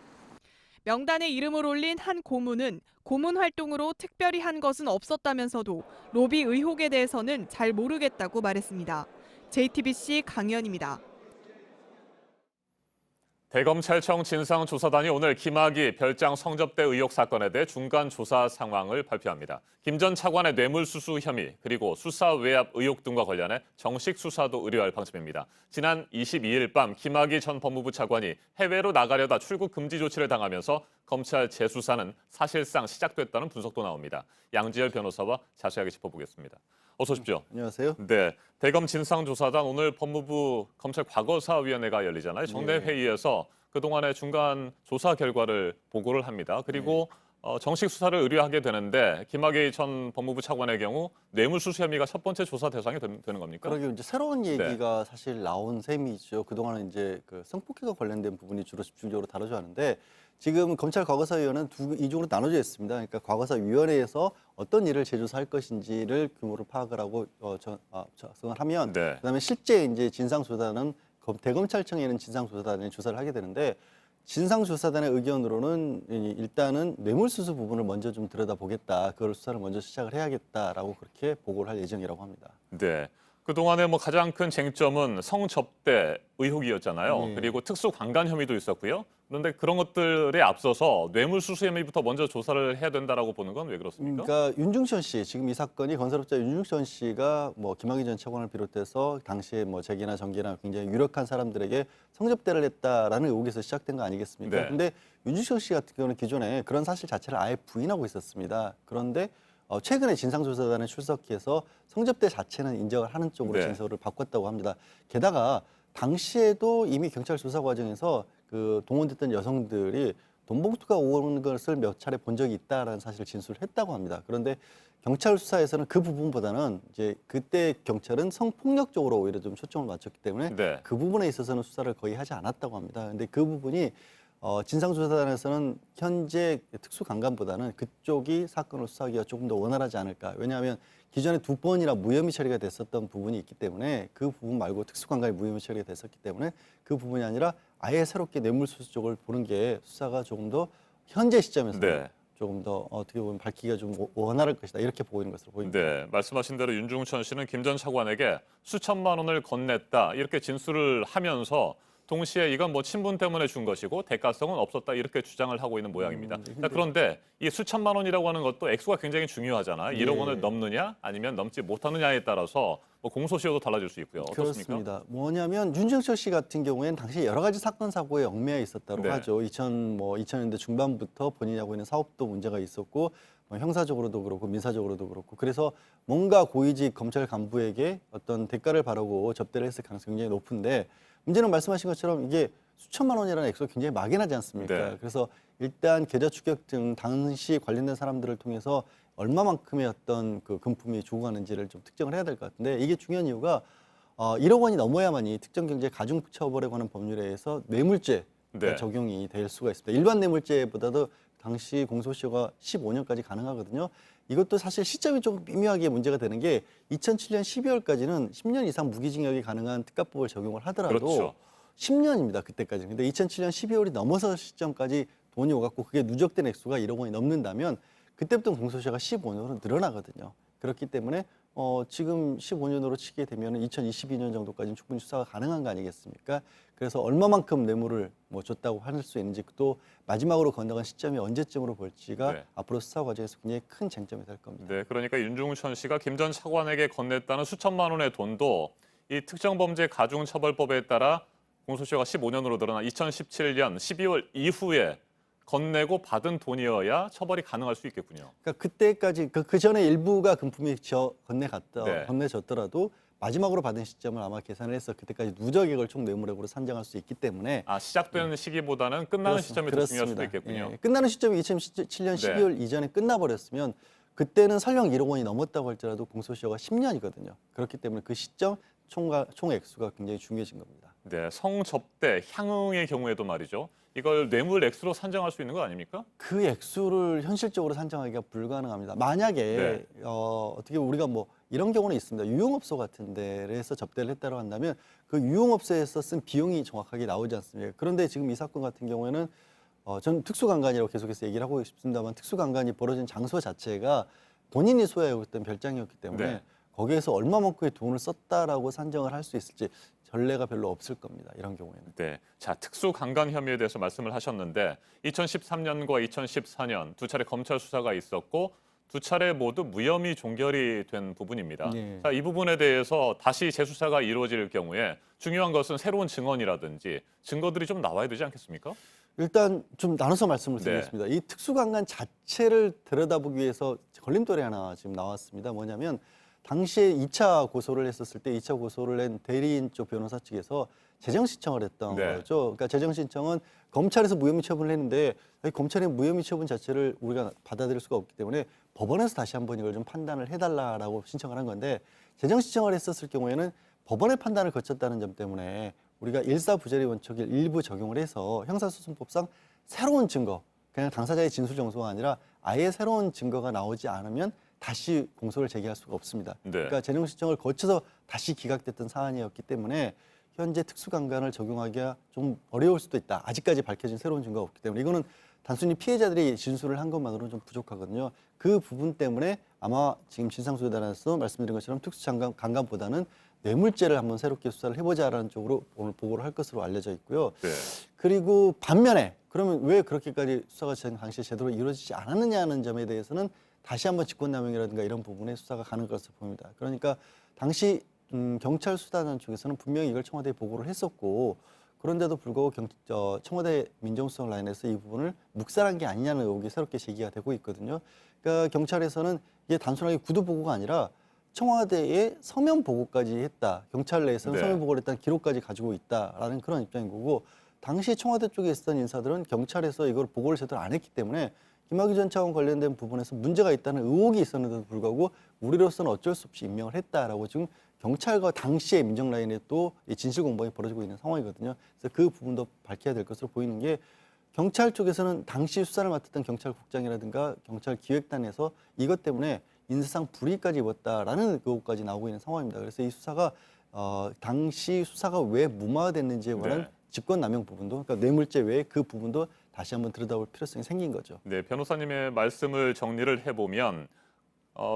명단에 이름을 올린 한 고문은 고문 활동으로 특별히 한 것은 없었다면서도 로비 의혹에 대해서는 잘 모르겠다고 말했습니다. JTBC 강희연입니다. 대검찰청 진상조사단이 오늘 김학의 별장 성접대 의혹 사건에 대해 중간 조사 상황을 발표합니다. 김 전 차관의 뇌물수수 혐의 그리고 수사 외압 의혹 등과 관련해 정식 수사도 의뢰할 방침입니다. 지난 22일 밤 김학의 전 법무부 차관이 해외로 나가려다 출국 금지 조치를 당하면서 검찰 재수사는 사실상 시작됐다는 분석도 나옵니다. 양지열 변호사와 자세하게 짚어보겠습니다. 어서 오십시오. 안녕하세요. 네, 대검 진상조사단 오늘 법무부 검찰 과거사위원회가 열리잖아요. 정례 회의에서 그동안의 중간 조사 결과를 보고를 합니다. 그리고 정식 수사를 의뢰하게 되는데 김학의 전 법무부 차관의 경우 뇌물수수 혐의가 첫 번째 조사 대상이 되는 겁니까? 그러게 이제 새로운 얘기가 사실 나온 셈이죠. 그동안은 이제 그 성폭행과 관련된 부분이 주로 집중적으로 다뤄져 왔는데 지금 검찰 과거사위원회는 이중으로 나눠져 있습니다. 그러니까 과거사위원회에서 어떤 일을 재조사할 것인지를 규모를 파악을 하고 작성을 하면 그다음에 실제 이제 진상조사단은 대검찰청에 있는 진상조사단이 조사를 하게 되는데 진상조사단의 의견으로는 일단은 뇌물수수 부분을 먼저 좀 들여다보겠다. 그걸 수사를 먼저 시작을 해야겠다라고 그렇게 보고를 할 예정이라고 합니다. 네. 그동안에 뭐 가장 큰 쟁점은 성접대 의혹이었잖아요. 그리고 특수강간 혐의도 있었고요. 그런데 그런 것들에 앞서서 뇌물수수 혐의부터 먼저 조사를 해야 된다라고 보는 건 왜 그렇습니까? 그러니까 윤중천 씨, 지금 이 사건이 건설업자 윤중천 씨가 뭐 김학의 전 차관을 비롯해서 당시에 뭐 재계나 정계나 굉장히 유력한 사람들에게 성접대를 했다라는 의혹에서 시작된 거 아니겠습니까? 근데 윤중천 씨 같은 경우는 기존에 그런 사실 자체를 아예 부인하고 있었습니다. 그런데 최근에 진상조사단에 출석해서 성접대 자체는 인정을 하는 쪽으로 진술을 바꿨다고 합니다. 게다가 당시에도 이미 경찰 조사 과정에서 그 동원됐던 여성들이 돈봉투가 오는 것을 몇 차례 본 적이 있다라는 사실을 진술을 했다고 합니다. 그런데 경찰 수사에서는 그 부분보다는 이제 그때 경찰은 성폭력 쪽으로 오히려 좀 초점을 맞췄기 때문에 그 부분에 있어서는 수사를 거의 하지 않았다고 합니다. 근데 그 부분이 진상조사단에서는 현재 특수강간보다는 그쪽이 사건을 수사하기가 조금 더 원활하지 않을까. 왜냐하면 기존에 2번이나 무혐의 처리가 됐었던 부분이 있기 때문에 그 부분 말고 특수강간이 무혐의 처리가 됐었기 때문에 그 부분이 아니라 아예 새롭게 뇌물수수 쪽을 보는 게 수사가 조금 더 현재 시점에서 조금 더 어떻게 보면 밝히기가 좀 원활할 것이다. 이렇게 보고 있는 것으로 보입니다. 네, 말씀하신 대로 윤중천 씨는 김 전 차관에게 수천만 원을 건넸다 이렇게 진술을 하면서 동시에 이건 뭐 친분 때문에 준 것이고 대가성은 없었다 이렇게 주장을 하고 있는 모양입니다. 자, 그런데 이 수천만 원이라고 하는 것도 액수가 굉장히 중요하잖아요. 1억 원을 넘느냐 아니면 넘지 못하느냐에 따라서 뭐 공소시효도 달라질 수 있고요. 어떻습니까? 그렇습니다. 뭐냐면 윤중천 씨 같은 경우에는 당시 여러 가지 사건 사고에 얽매여 있었다고 하죠. 2000년대 중반부터 본인이 하고 있는 사업도 문제가 있었고 형사적으로도 그렇고 민사적으로도 그렇고 그래서 뭔가 고위직 검찰 간부에게 어떤 대가를 바라고 접대를 했을 가능성이 굉장히 높은데 문제는 말씀하신 것처럼 이게 수천만 원이라는 액수가 굉장히 막연하지 않습니까? 그래서 일단 계좌 추격 등 당시 관련된 사람들을 통해서 얼마만큼의 어떤 그 금품이 주고가는지를 좀 특정을 해야 될 것 같은데 이게 중요한 이유가 1억 원이 넘어야만이 특정경제 가중처벌에 관한 법률에 의해서 뇌물죄 적용이 될 수가 있습니다. 일반 뇌물죄보다도 당시 공소시효가 15년까지 가능하거든요. 이것도 사실 시점이 좀 미묘하게 문제가 되는 게 2007년 12월까지는 10년 이상 무기징역이 가능한 특가법을 적용을 하더라도 10년입니다. 그때까지. 근데 2007년 12월이 넘어서 시점까지 돈이 오갔고 그게 누적된 액수가 1억 원이 넘는다면 그때부터 공소시효가 15년으로 늘어나거든요. 그렇기 때문에 지금 15년으로 치게 되면 2022년 정도까지는 충분히 수사가 가능한 거 아니겠습니까? 그래서 얼마만큼 뇌물을 뭐 줬다고 할 수 있는지 또 마지막으로 건너간 시점이 언제쯤으로 볼지가 앞으로 수사 과정에서 굉장히 큰 쟁점이 될 겁니다. 네, 그러니까 윤중천 씨가 김 전 차관에게 건넸다는 수천만 원의 돈도 이 특정범죄 가중처벌법에 따라 공소시효가 15년으로 늘어나 2017년 12월 이후에 건네고 받은 돈이어야 처벌이 가능할 수 있겠군요. 그러니까 그때까지 그 전에 일부가 금품이 건네졌더라도 마지막으로 받은 시점을 아마 계산을 해서 그때까지 누적액을 총 뇌물액으로 산정할 수 있기 때문에 시작되는 시기보다는 끝나는 시점이 더 중요할 수도 있겠군요. 끝나는 시점이 2017년 12월 이전에 끝나버렸으면 그때는 설령 1억 원이 넘었다고 할지라도 공소시효가 10년이거든요. 그렇기 때문에 그 시점 총 액수가 굉장히 중요해진 겁니다. 네, 성접대, 향응의 경우에도 말이죠. 이걸 뇌물 액수로 산정할 수 있는 거 아닙니까? 그 액수를 현실적으로 산정하기가 불가능합니다. 만약에 어떻게 우리가 뭐 이런 경우는 있습니다. 유흥업소 같은 데에서 접대를 했다고 한다면 그 유흥업소에서 쓴 비용이 정확하게 나오지 않습니까? 그런데 지금 이 사건 같은 경우에는 전 특수강간이라고 계속해서 얘기를 하고 싶습니다만 특수강간이 벌어진 장소 자체가 본인이 소유하고 있던 별장이었기 때문에 거기에서 얼마만큼의 돈을 썼다라고 산정을 할 수 있을지 전례가 별로 없을 겁니다. 이런 경우에는. 네, 자 특수강간 혐의에 대해서 말씀을 하셨는데 2013년과 2014년 두 차례 검찰 수사가 있었고 두 차례 모두 무혐의 종결이 된 부분입니다. 자, 이 부분에 대해서 다시 재수사가 이루어질 경우에 중요한 것은 새로운 증언이라든지 증거들이 좀 나와야 되지 않겠습니까? 일단 좀 나눠서 말씀을 네. 드리겠습니다. 이 특수강간 자체를 들여다보기 위해서 걸림돌이 하나 지금 나왔습니다. 뭐냐면 당시에 2차 고소를 했었을 때 2차 고소를 낸 대리인 쪽 변호사 측에서 재정 신청을 했던 네. 거죠. 그러니까 재정 신청은 검찰에서 무혐의 처분을 했는데 검찰의 무혐의 처분 자체를 우리가 받아들일 수가 없기 때문에 법원에서 다시 한번 이걸 좀 판단을 해달라고 신청을 한 건데 재정 신청을 했었을 경우에는 법원의 판단을 거쳤다는 점 때문에 우리가 일사부재리 원칙을 일부 적용을 해서 형사소송법상 새로운 증거, 그냥 당사자의 진술 정소가 아니라 아예 새로운 증거가 나오지 않으면 다시 공소를 제기할 수가 없습니다. 네. 그러니까 재정 신청을 거쳐서 다시 기각됐던 사안이었기 때문에 현재 특수강간을 적용하기가 좀 어려울 수도 있다. 아직까지 밝혀진 새로운 증거가 없기 때문에 이거는 단순히 피해자들이 진술을 한 것만으로는 좀 부족하거든요. 그 부분 때문에 아마 지금 진상조사단에서 말씀드린 것처럼 특수강간보다는 뇌물죄를 한번 새롭게 수사를 해보자라는 쪽으로 오늘 보고를 할 것으로 알려져 있고요. 네. 그리고 반면에 그러면 왜 그렇게까지 수사가 당시에 제대로 이루어지지 않았느냐는 점에 대해서는 다시 한번 직권남용이라든가 이런 부분에 수사가 가는 것으로 보입니다. 그러니까 당시 경찰 수사단 쪽에서는 분명히 이걸 청와대에 보고를 했었고 그런데도 불구하고 청와대 민정수석 라인에서 이 부분을 묵살한 게 아니냐는 의혹이 새롭게 제기가 되고 있거든요. 그러니까 경찰에서는 이게 단순하게 구두 보고가 아니라 청와대에 서면 보고까지 했다. 경찰 내에서는 네. 서면 보고를 했다는 기록까지 가지고 있다라는 그런 입장인 거고 당시 청와대 쪽에 있었던 인사들은 경찰에서 이걸 보고를 제대로 안 했기 때문에 김학의 전 차관 관련된 부분에서 문제가 있다는 의혹이 있었는데도 불구하고 우리로서는 어쩔 수 없이 임명을 했다라고 지금 경찰과 당시의 민정 라인에 또 진실 공방이 벌어지고 있는 상황이거든요. 그래서 그 부분도 밝혀야 될 것으로 보이는 게 경찰 쪽에서는 당시 수사를 맡았던 경찰국장이라든가 경찰기획단에서 이것 때문에 인사상 불이익까지 입었다라는 의혹까지 나오고 있는 상황입니다. 그래서 이 수사가 당시 수사가 왜 무마됐는지에 관한 네. 직권남용 부분도 그러니까 뇌물죄 외에 그 부분도 다시 한번 들여다볼 필요성이 생긴 거죠. 네, 변호사님의 말씀을 정리를 해보면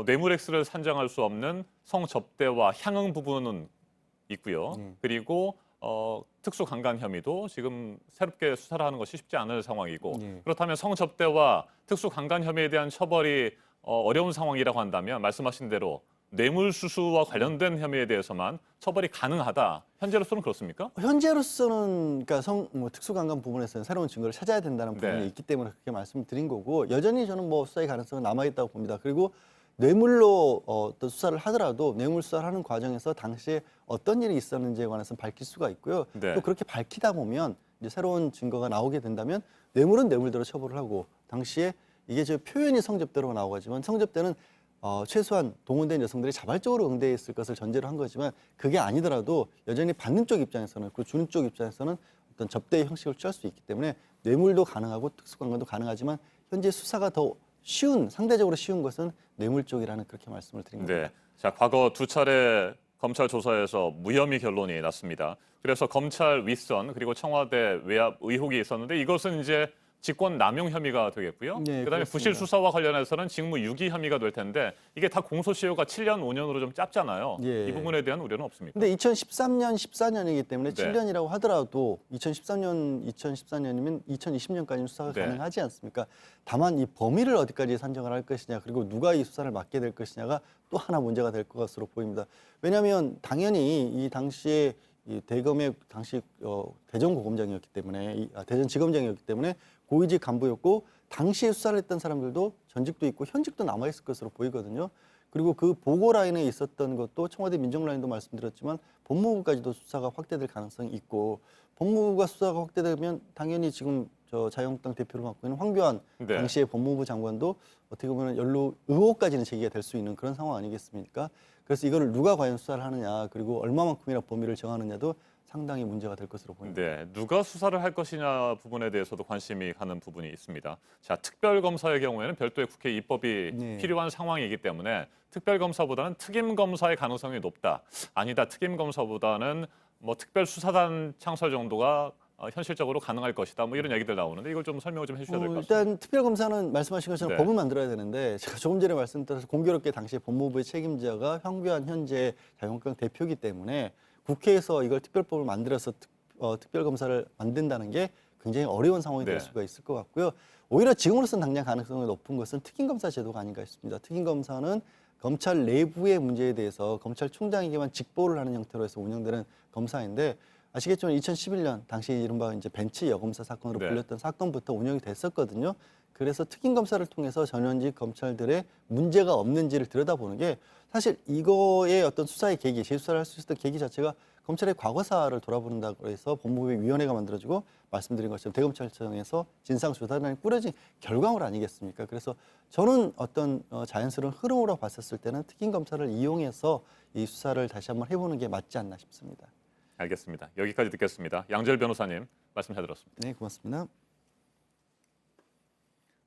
뇌물 X를 산정할 수 없는 성접대와 향응 부분은 있고요. 그리고 특수강간 혐의도 지금 새롭게 수사를 하는 것이 쉽지 않은 상황이고 그렇다면 성접대와 특수강간 혐의에 대한 처벌이 어려운 상황이라고 한다면 말씀하신 대로 뇌물수수와 관련된 혐의에 대해서만 처벌이 가능하다. 현재로서는 그렇습니까? 현재로서는 그러니까 특수강간 부분에서는 새로운 증거를 찾아야 된다는 부분이 네. 있기 때문에 그렇게 말씀드린 거고 여전히 저는 수사의 가능성은 남아있다고 봅니다. 그리고 뇌물로 어떤 수사를 하더라도 뇌물 수사를 하는 과정에서 당시에 어떤 일이 있었는지에 관해서 밝힐 수가 있고요. 네. 또 그렇게 밝히다 보면 이제 새로운 증거가 나오게 된다면 뇌물은 뇌물대로 처벌을 하고 당시에 이게 저 표현이 성접대로 나오지만 성접대는 최소한 동원된 여성들이 자발적으로 응대했을 것을 전제로 한 거지만 그게 아니더라도 여전히 받는 쪽 입장에서는 그리고 주는 쪽 입장에서는 어떤 접대의 형식을 취할 수 있기 때문에 뇌물도 가능하고 특수강간도 가능하지만 현재 수사가 더 쉬운 상대적으로 쉬운 것은 뇌물 쪽이라는 그렇게 말씀을 드린 겁니다. 네. 자, 과거 두 차례 검찰 조사에서 무혐의 결론이 났습니다. 그래서 검찰 윗선 그리고 청와대 외압 의혹이 있었는데 이것은 이제 직권 남용 혐의가 되겠고요. 네, 그다음에 그렇습니다. 부실 수사와 관련해서는 직무 유기 혐의가 될 텐데 이게 다 공소시효가 7년, 5년으로 좀 짧잖아요. 예. 이 부분에 대한 우려는 없습니까? 근데 2013년, 14년이기 때문에 네. 7년이라고 하더라도 2014년이면 2020년까지는 수사가 네. 가능하지 않습니까? 다만 이 범위를 어디까지 산정을 할 것이냐 그리고 누가 이 수사를 맡게 될 것이냐가 또 하나 문제가 될 것으로 보입니다. 왜냐하면 당연히 이 당시에 이 대검의 당시 대전고검장이었기 때문에 대전지검장이었기 때문에 고위직 간부였고 당시에 수사를 했던 사람들도 전직도 있고 현직도 남아있을 것으로 보이거든요. 그리고 그 보고 라인에 있었던 것도 청와대 민정 라인도 말씀드렸지만 법무부까지도 수사가 확대될 가능성이 있고 법무부가 수사가 확대되면 당연히 지금 자유한국당 대표를 맡고 있는 황교안 네. 당시의 법무부 장관도 어떻게 보면 연루 의혹까지는 제기가 될 수 있는 그런 상황 아니겠습니까? 그래서 이거를 누가 과연 수사를 하느냐 그리고 얼마만큼이나 범위를 정하느냐도 상당히 문제가 될 것으로 보입니다. 네, 누가 수사를 할 것이냐 부분에 대해서도 관심이 가는 부분이 있습니다. 자, 특별검사의 경우에는 별도의 국회 입법이 네. 필요한 상황이기 때문에 특별검사보다는 특임검사의 가능성이 높다. 아니다, 특임검사보다는 특별수사단 창설 정도가 현실적으로 가능할 것이다. 이런 얘기들 나오는데 이걸 좀 설명을 좀 해주셔야 될 것 같습니다. 일단 특별검사는 말씀하신 것처럼 네. 법을 만들어야 되는데 제가 조금 전에 말씀드려서 공교롭게 당시에 법무부의 책임자가 황교안 현재 자유한국당 대표이기 때문에 국회에서 이걸 특별법을 만들어서 특별검사를 만든다는 게 굉장히 어려운 상황이 될 네. 수가 있을 것 같고요. 오히려 지금으로서는 당장 가능성이 높은 것은 특임검사 제도가 아닌가 싶습니다. 특임검사는 검찰 내부의 문제에 대해서 검찰총장에게만 직보를 하는 형태로 해서 운영되는 검사인데 아시겠지만 2011년 당시 이른바 이제 벤츠 여검사 사건으로 네. 불렸던 사건부터 운영이 됐었거든요. 그래서 특임 검사를 통해서 전현직 검찰들의 문제가 없는지를 들여다보는 게 사실 이거의 어떤 수사의 계기, 재수사를 할 수 있었던 계기 자체가 검찰의 과거사를 돌아본다고 해서 법무부의 위원회가 만들어지고 말씀드린 것처럼 대검찰청에서 진상조사단이 꾸려진 결과물 아니겠습니까? 그래서 저는 어떤 자연스러운 흐름으로 봤었을 때는 특임 검사를 이용해서 이 수사를 다시 한번 해보는 게 맞지 않나 싶습니다. 알겠습니다. 여기까지 듣겠습니다. 양재열 변호사님 말씀 잘 들었습니다. 네, 고맙습니다.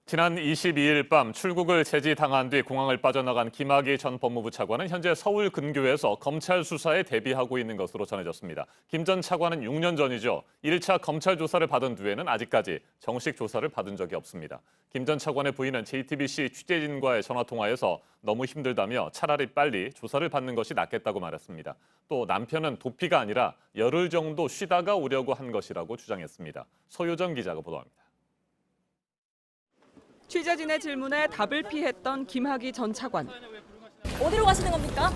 지난 22일 밤 출국을 제지당한 뒤 공항을 빠져나간 김학의 전 법무부 차관은 현재 서울 근교에서 검찰 수사에 대비하고 있는 것으로 전해졌습니다. 김 전 차관은 6년 전이죠. 1차 검찰 조사를 받은 뒤에는 아직까지 정식 조사를 받은 적이 없습니다. 김 전 차관의 부인은 JTBC 취재진과의 전화통화에서 너무 힘들다며 차라리 빨리 조사를 받는 것이 낫겠다고 말했습니다. 또 남편은 도피가 아니라 열흘 정도 쉬다가 오려고 한 것이라고 주장했습니다. 서효정 기자가 보도합니다. 취재진의 질문에 답을 피했던 김학의 전 차관. 어디로 가시는 겁니까?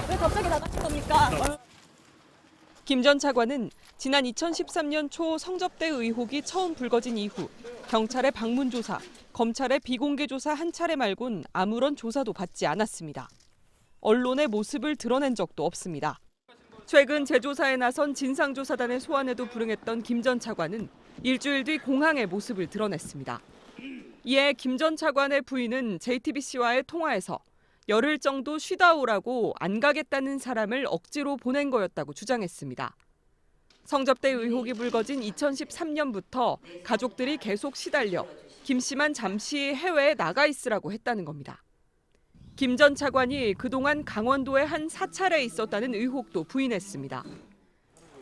왜 갑자기 나가신 겁니까? 김 전 차관은 지난 2013년 초 성접대 의혹이 처음 불거진 이후 경찰의 방문 조사, 검찰의 비공개 조사 한 차례 말곤 아무런 조사도 받지 않았습니다. 언론의 모습을 드러낸 적도 없습니다. 최근 재조사에 나선 진상조사단의 소환에도 불응했던 김 전 차관은 일주일 뒤 공항의 모습을 드러냈습니다. 이에 김 전 차관의 부인은 JTBC와의 통화에서 열흘 정도 쉬다 오라고 안 가겠다는 사람을 억지로 보낸 거였다고 주장했습니다. 성접대 의혹이 불거진 2013년부터 가족들이 계속 시달려 김 씨만 잠시 해외에 나가 있으라고 했다는 겁니다. 김 전 차관이 그동안 강원도의 한 사찰에 있었다는 의혹도 부인했습니다.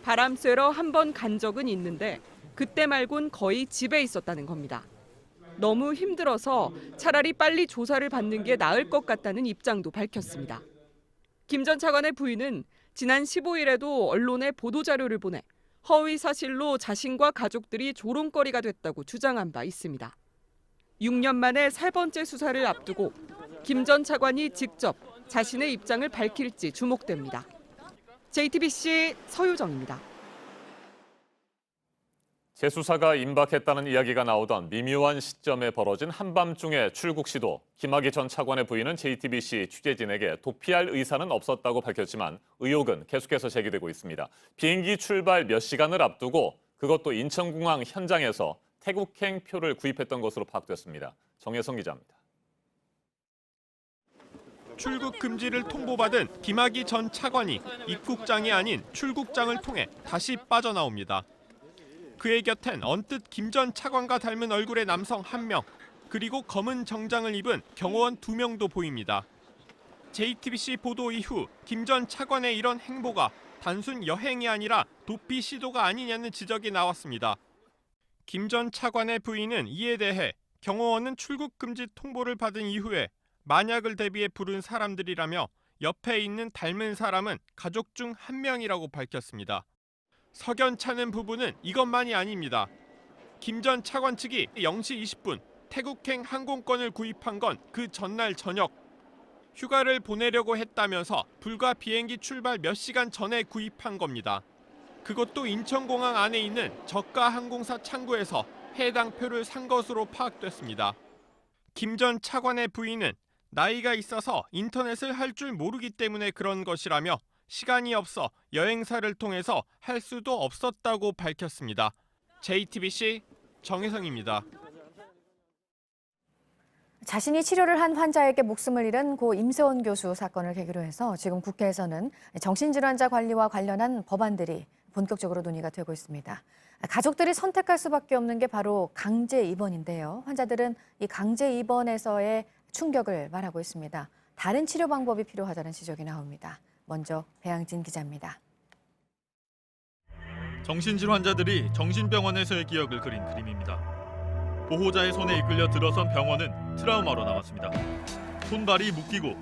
바람 쐬러 한 번 간 적은 있는데 그때 말곤 거의 집에 있었다는 겁니다. 너무 힘들어서 차라리 빨리 조사를 받는 게 나을 것 같다는 입장도 밝혔습니다. 김 전 차관의 부인은 지난 15일에도 언론에 보도자료를 보내 허위 사실로 자신과 가족들이 조롱거리가 됐다고 주장한 바 있습니다. 6년 만에 세 번째 수사를 앞두고 김 전 차관이 직접 자신의 입장을 밝힐지 주목됩니다. JTBC 서효정입니다. 재수사가 임박했다는 이야기가 나오던 미묘한 시점에 벌어진 한밤중의 출국 시도. 김학의 전 차관의 부인은 JTBC 취재진에게 도피할 의사는 없었다고 밝혔지만 의혹은 계속해서 제기되고 있습니다. 비행기 출발 몇 시간을 앞두고 그것도 인천공항 현장에서 태국행 표를 구입했던 것으로 파악됐습니다. 정혜성 기자입니다. 출국 금지를 통보받은 김학의 전 차관이 입국장이 아닌 출국장을 통해 다시 빠져나옵니다. 그의 곁엔 언뜻 김 전 차관과 닮은 얼굴의 남성 1명, 그리고 검은 정장을 입은 경호원 2명도 보입니다. JTBC 보도 이후 김 전 차관의 이런 행보가 단순 여행이 아니라 도피 시도가 아니냐는 지적이 나왔습니다. 김 전 차관의 부인은 이에 대해 경호원은 출국 금지 통보를 받은 이후에 만약을 대비해 부른 사람들이라며 옆에 있는 닮은 사람은 가족 중 1명이라고 밝혔습니다. 석연찮은 부분은 이것만이 아닙니다. 김 전 차관 측이 0시 20분 태국행 항공권을 구입한 건 그 전날 저녁. 휴가를 보내려고 했다면서 불과 비행기 출발 몇 시간 전에 구입한 겁니다. 그것도 인천공항 안에 있는 저가 항공사 창구에서 해당 표를 산 것으로 파악됐습니다. 김 전 차관의 부인은 나이가 있어서 인터넷을 할 줄 모르기 때문에 그런 것이라며 시간이 없어 여행사를 통해서 할 수도 없었다고 밝혔습니다. JTBC 정혜성입니다. 자신이 치료를 한 환자에게 목숨을 잃은 고 임세원 교수 사건을 계기로 해서 지금 국회에서는 정신질환자 관리와 관련한 법안들이 본격적으로 논의가 되고 있습니다. 가족들이 선택할 수밖에 없는 게 바로 강제 입원인데요. 환자들은 이 강제 입원에서의 충격을 말하고 있습니다. 다른 치료 방법이 필요하다는 지적이 나옵니다. 먼저 배양진 기자입니다. 정신질 환자들이 정신병원에서의 기억을 그린 그림입니다. 보호자의 손에 이끌려 들어선 병원은 트라우마로 남았습니다. 손발이 묶이고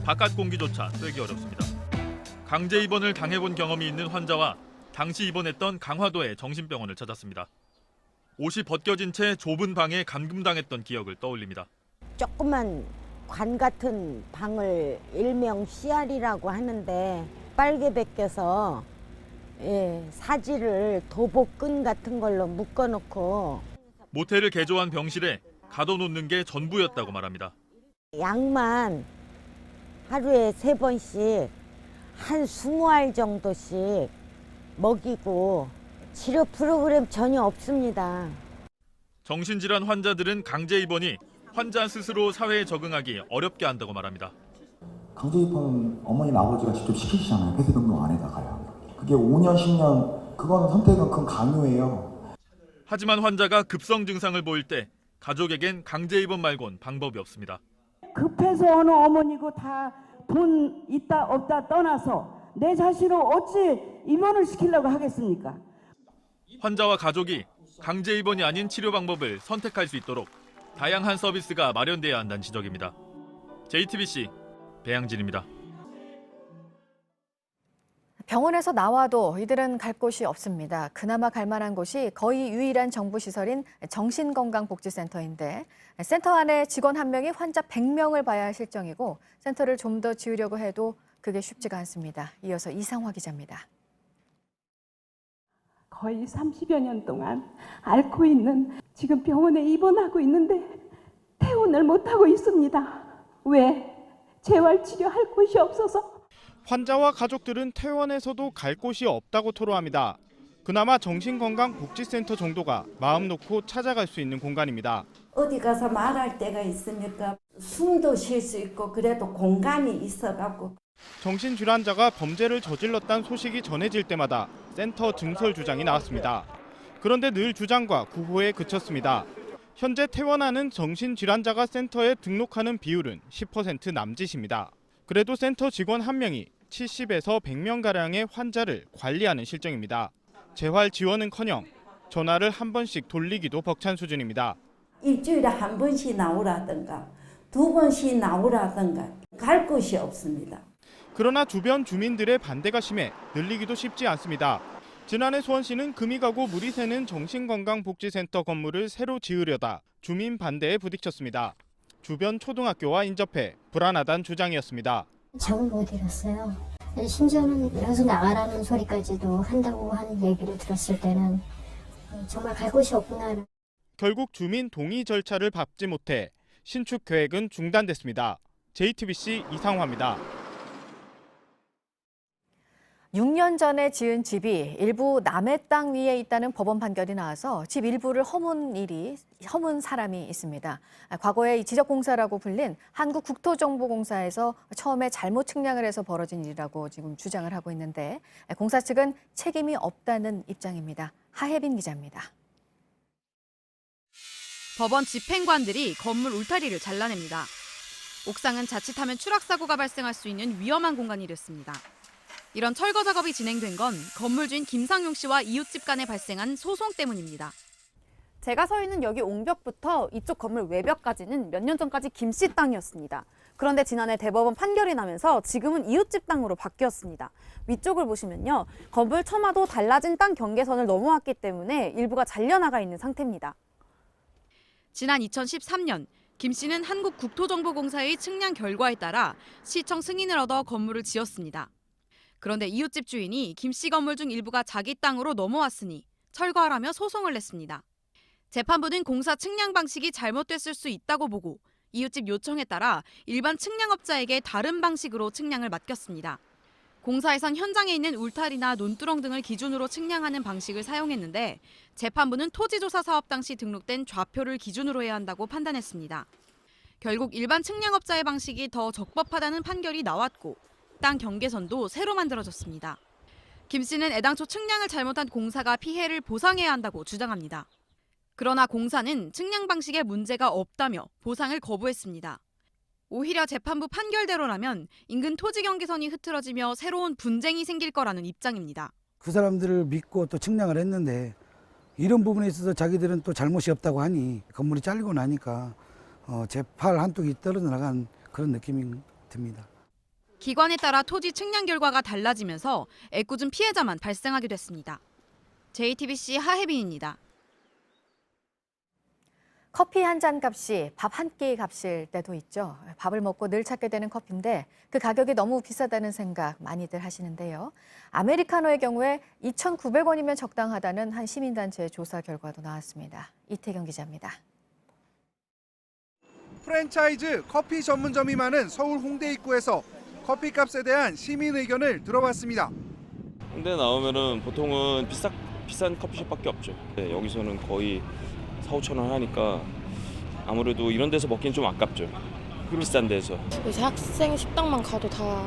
바깥 공기조차 쐬기 어렵습니다. 강제 입원을 당해본 경험이 있는 환자와 당시 입원했던 강화도의 정신병원을 찾았습니다. 옷이 벗겨진 채 좁은 방에 감금당했던 기억을 떠올립니다. 조그만 관 같은 방을 일명 CR이라고 하는데 빨개 벗겨서 사지를 도복근 같은 걸로 묶어놓고 모텔을 개조한 병실에 가둬놓는 게 전부였다고 말합니다. 약만 하루에 3번씩 한 20알 정도씩 먹이고 치료 프로그램 전혀 없습니다. 정신질환 환자들은 강제 입원이 환자 스스로 사회에 적응하기 어렵게 한다고 말합니다. 강제 입원은 어머님 아버지가 직접 시키시잖아요. 폐쇄병동 안에다가요. 그게 5년 10년 그건 선택은 큰 강요예요. 하지만 환자가 급성 증상을 보일 때 가족에겐 강제 입원 말곤 방법이 없습니다. 급해서 어느 어머니고 다 돈 있다 없다 떠나서 내 자신을 어찌 입원을 시키려고 하겠습니까? 환자와 가족이 강제 입원이 아닌 치료 방법을 선택할 수 있도록 다양한 서비스가 마련돼야 한다는 지적입니다. JTBC 배양진입니다. 병원에서 나와도 이들은 갈 곳이 없습니다. 그나마 갈 만한 곳이 거의 유일한 정부 시설인 정신건강복지센터인데 센터 안에 직원 1명이 환자 100명을 봐야 할 실정이고 센터를 좀 더 지으려고 해도 그게 쉽지가 않습니다. 이어서 이상화 기자입니다. 거의 30여 년 동안 앓고 있는 지금 병원에 입원하고 있는데 퇴원을 못하고 있습니다. 왜? 재활치료할 곳이 없어서. 환자와 가족들은 퇴원에서도 갈 곳이 없다고 토로합니다. 그나마 정신건강복지센터 정도가 마음 놓고 찾아갈 수 있는 공간입니다. 어디 가서 말할 데가 있으니까 숨도 쉴 수 있고 그래도 공간이 있어갖고. 정신질환자가 범죄를 저질렀다는 소식이 전해질 때마다 센터 증설 주장이 나왔습니다. 그런데 늘 주장과 구호에 그쳤습니다. 현재 퇴원하는 정신질환자가 센터에 등록하는 비율은 10% 남짓입니다. 그래도 센터 직원 1명이 70에서 100명가량의 환자를 관리하는 실정입니다. 재활 지원은커녕 전화를 한 번씩 돌리기도 벅찬 수준입니다. 일주일에 한 번씩 나오라든가 2번씩 나오라든가 갈 곳이 없습니다. 그러나 주변 주민들의 반대가 심해 늘리기도 쉽지 않습니다. 지난해 수원시는 금이 가고 물이 새는 정신건강복지센터 건물을 새로 지으려다 주민 반대에 부딪혔습니다. 주변 초등학교와 인접해 불안하다는 주장이었습니다. 잠을 못 이뤘어요. 심지어는 여기서 나가라는 소리까지도 한다고 하는 얘기를 들었을 때는 정말 갈 곳이 없구나. 결국 주민 동의 절차를 밟지 못해 신축 계획은 중단됐습니다. JTBC 이상화입니다. 6년 전에 지은 집이 일부 남의 땅 위에 있다는 법원 판결이 나와서 집 일부를 허문 사람이 있습니다. 과거에 지적공사라고 불린 한국국토정보공사에서 처음에 잘못 측량을 해서 벌어진 일이라고 지금 주장을 하고 있는데 공사 측은 책임이 없다는 입장입니다. 하혜빈 기자입니다. 법원 집행관들이 건물 울타리를 잘라냅니다. 옥상은 자칫하면 추락사고가 발생할 수 있는 위험한 공간이 됐습니다. 이런 철거 작업이 진행된 건 건물 주인 김상용 씨와 이웃집 간에 발생한 소송 때문입니다. 제가 서 있는 여기 옹벽부터 이쪽 건물 외벽까지는 몇 년 전까지 김 씨 땅이었습니다. 그런데 지난해 대법원 판결이 나면서 지금은 이웃집 땅으로 바뀌었습니다. 위쪽을 보시면요. 건물 처마도 달라진 땅 경계선을 넘어왔기 때문에 일부가 잘려나가 있는 상태입니다. 지난 2013년 김 씨는 한국국토정보공사의 측량 결과에 따라 시청 승인을 얻어 건물을 지었습니다. 그런데 이웃집 주인이 김 씨 건물 중 일부가 자기 땅으로 넘어왔으니 철거하라며 소송을 냈습니다. 재판부는 공사 측량 방식이 잘못됐을 수 있다고 보고 이웃집 요청에 따라 일반 측량업자에게 다른 방식으로 측량을 맡겼습니다. 공사에선 현장에 있는 울타리나 논두렁 등을 기준으로 측량하는 방식을 사용했는데 재판부는 토지조사 사업 당시 등록된 좌표를 기준으로 해야 한다고 판단했습니다. 결국 일반 측량업자의 방식이 더 적법하다는 판결이 나왔고 땅 경계선도 새로 만들어졌습니다. 김 씨는 애당초 측량을 잘못한 공사가 피해를 보상해야 한다고 주장합니다. 그러나 공사는 측량 방식에 문제가 없다며 보상을 거부했습니다. 오히려 재판부 판결대로라면 인근 토지 경계선이 흐트러지며 새로운 분쟁이 생길 거라는 입장입니다. 그 사람들을 믿고 또 측량을 했는데 이런 부분에 있어서 자기들은 또 잘못이 없다고 하니 건물이 잘리고 나니까 제 팔 한쪽이 떨어져 나간 그런 느낌이 듭니다. 기관에 따라 토지 측량 결과가 달라지면서 애꿎은 피해자만 발생하게 됐습니다. JTBC 하혜빈입니다. 커피 한 잔 값이 밥 한 끼 값일 때도 있죠. 밥을 먹고 늘 찾게 되는 커피인데 그 가격이 너무 비싸다는 생각 많이들 하시는데요. 아메리카노의 경우에 2,900원이면 적당하다는 한 시민단체의 조사 결과도 나왔습니다. 이태경 기자입니다. 프랜차이즈 커피 전문점이 많은 서울 홍대 입구에서 커피값에 대한 시민 의견을 들어봤습니다. 홍대 나오면은 보통은 비싼 커피숍밖에 없죠. 네, 여기서는 거의 4,000~5,000원 하니까 아무래도 이런 데서 먹기는 좀 아깝죠. 비싼 데서. 요새 학생 식당만 가도 다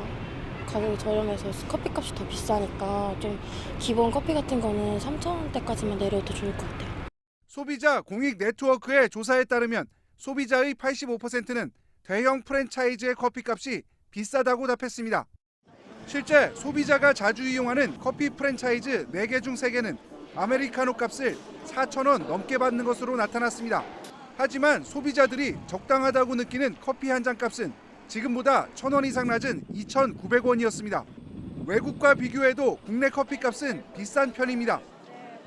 가격이 저렴해서 커피값이 더 비싸니까 좀 기본 커피 같은 거는 3,000원대까지만 내려도 좋을 것 같아요. 소비자 공익 네트워크의 조사에 따르면 소비자의 85%는 대형 프랜차이즈의 커피값이 비싸다고 답했습니다. 실제 소비자가 자주 이용하는 커피 프랜차이즈 4개 중 3개는 아메리카노 값을 4,000원 넘게 받는 것으로 나타났습니다. 하지만 소비자들이 적당하다고 느끼는 커피 한 잔 값은 지금보다 1,000원 이상 낮은 2,900원이었습니다. 외국과 비교해도 국내 커피 값은 비싼 편입니다.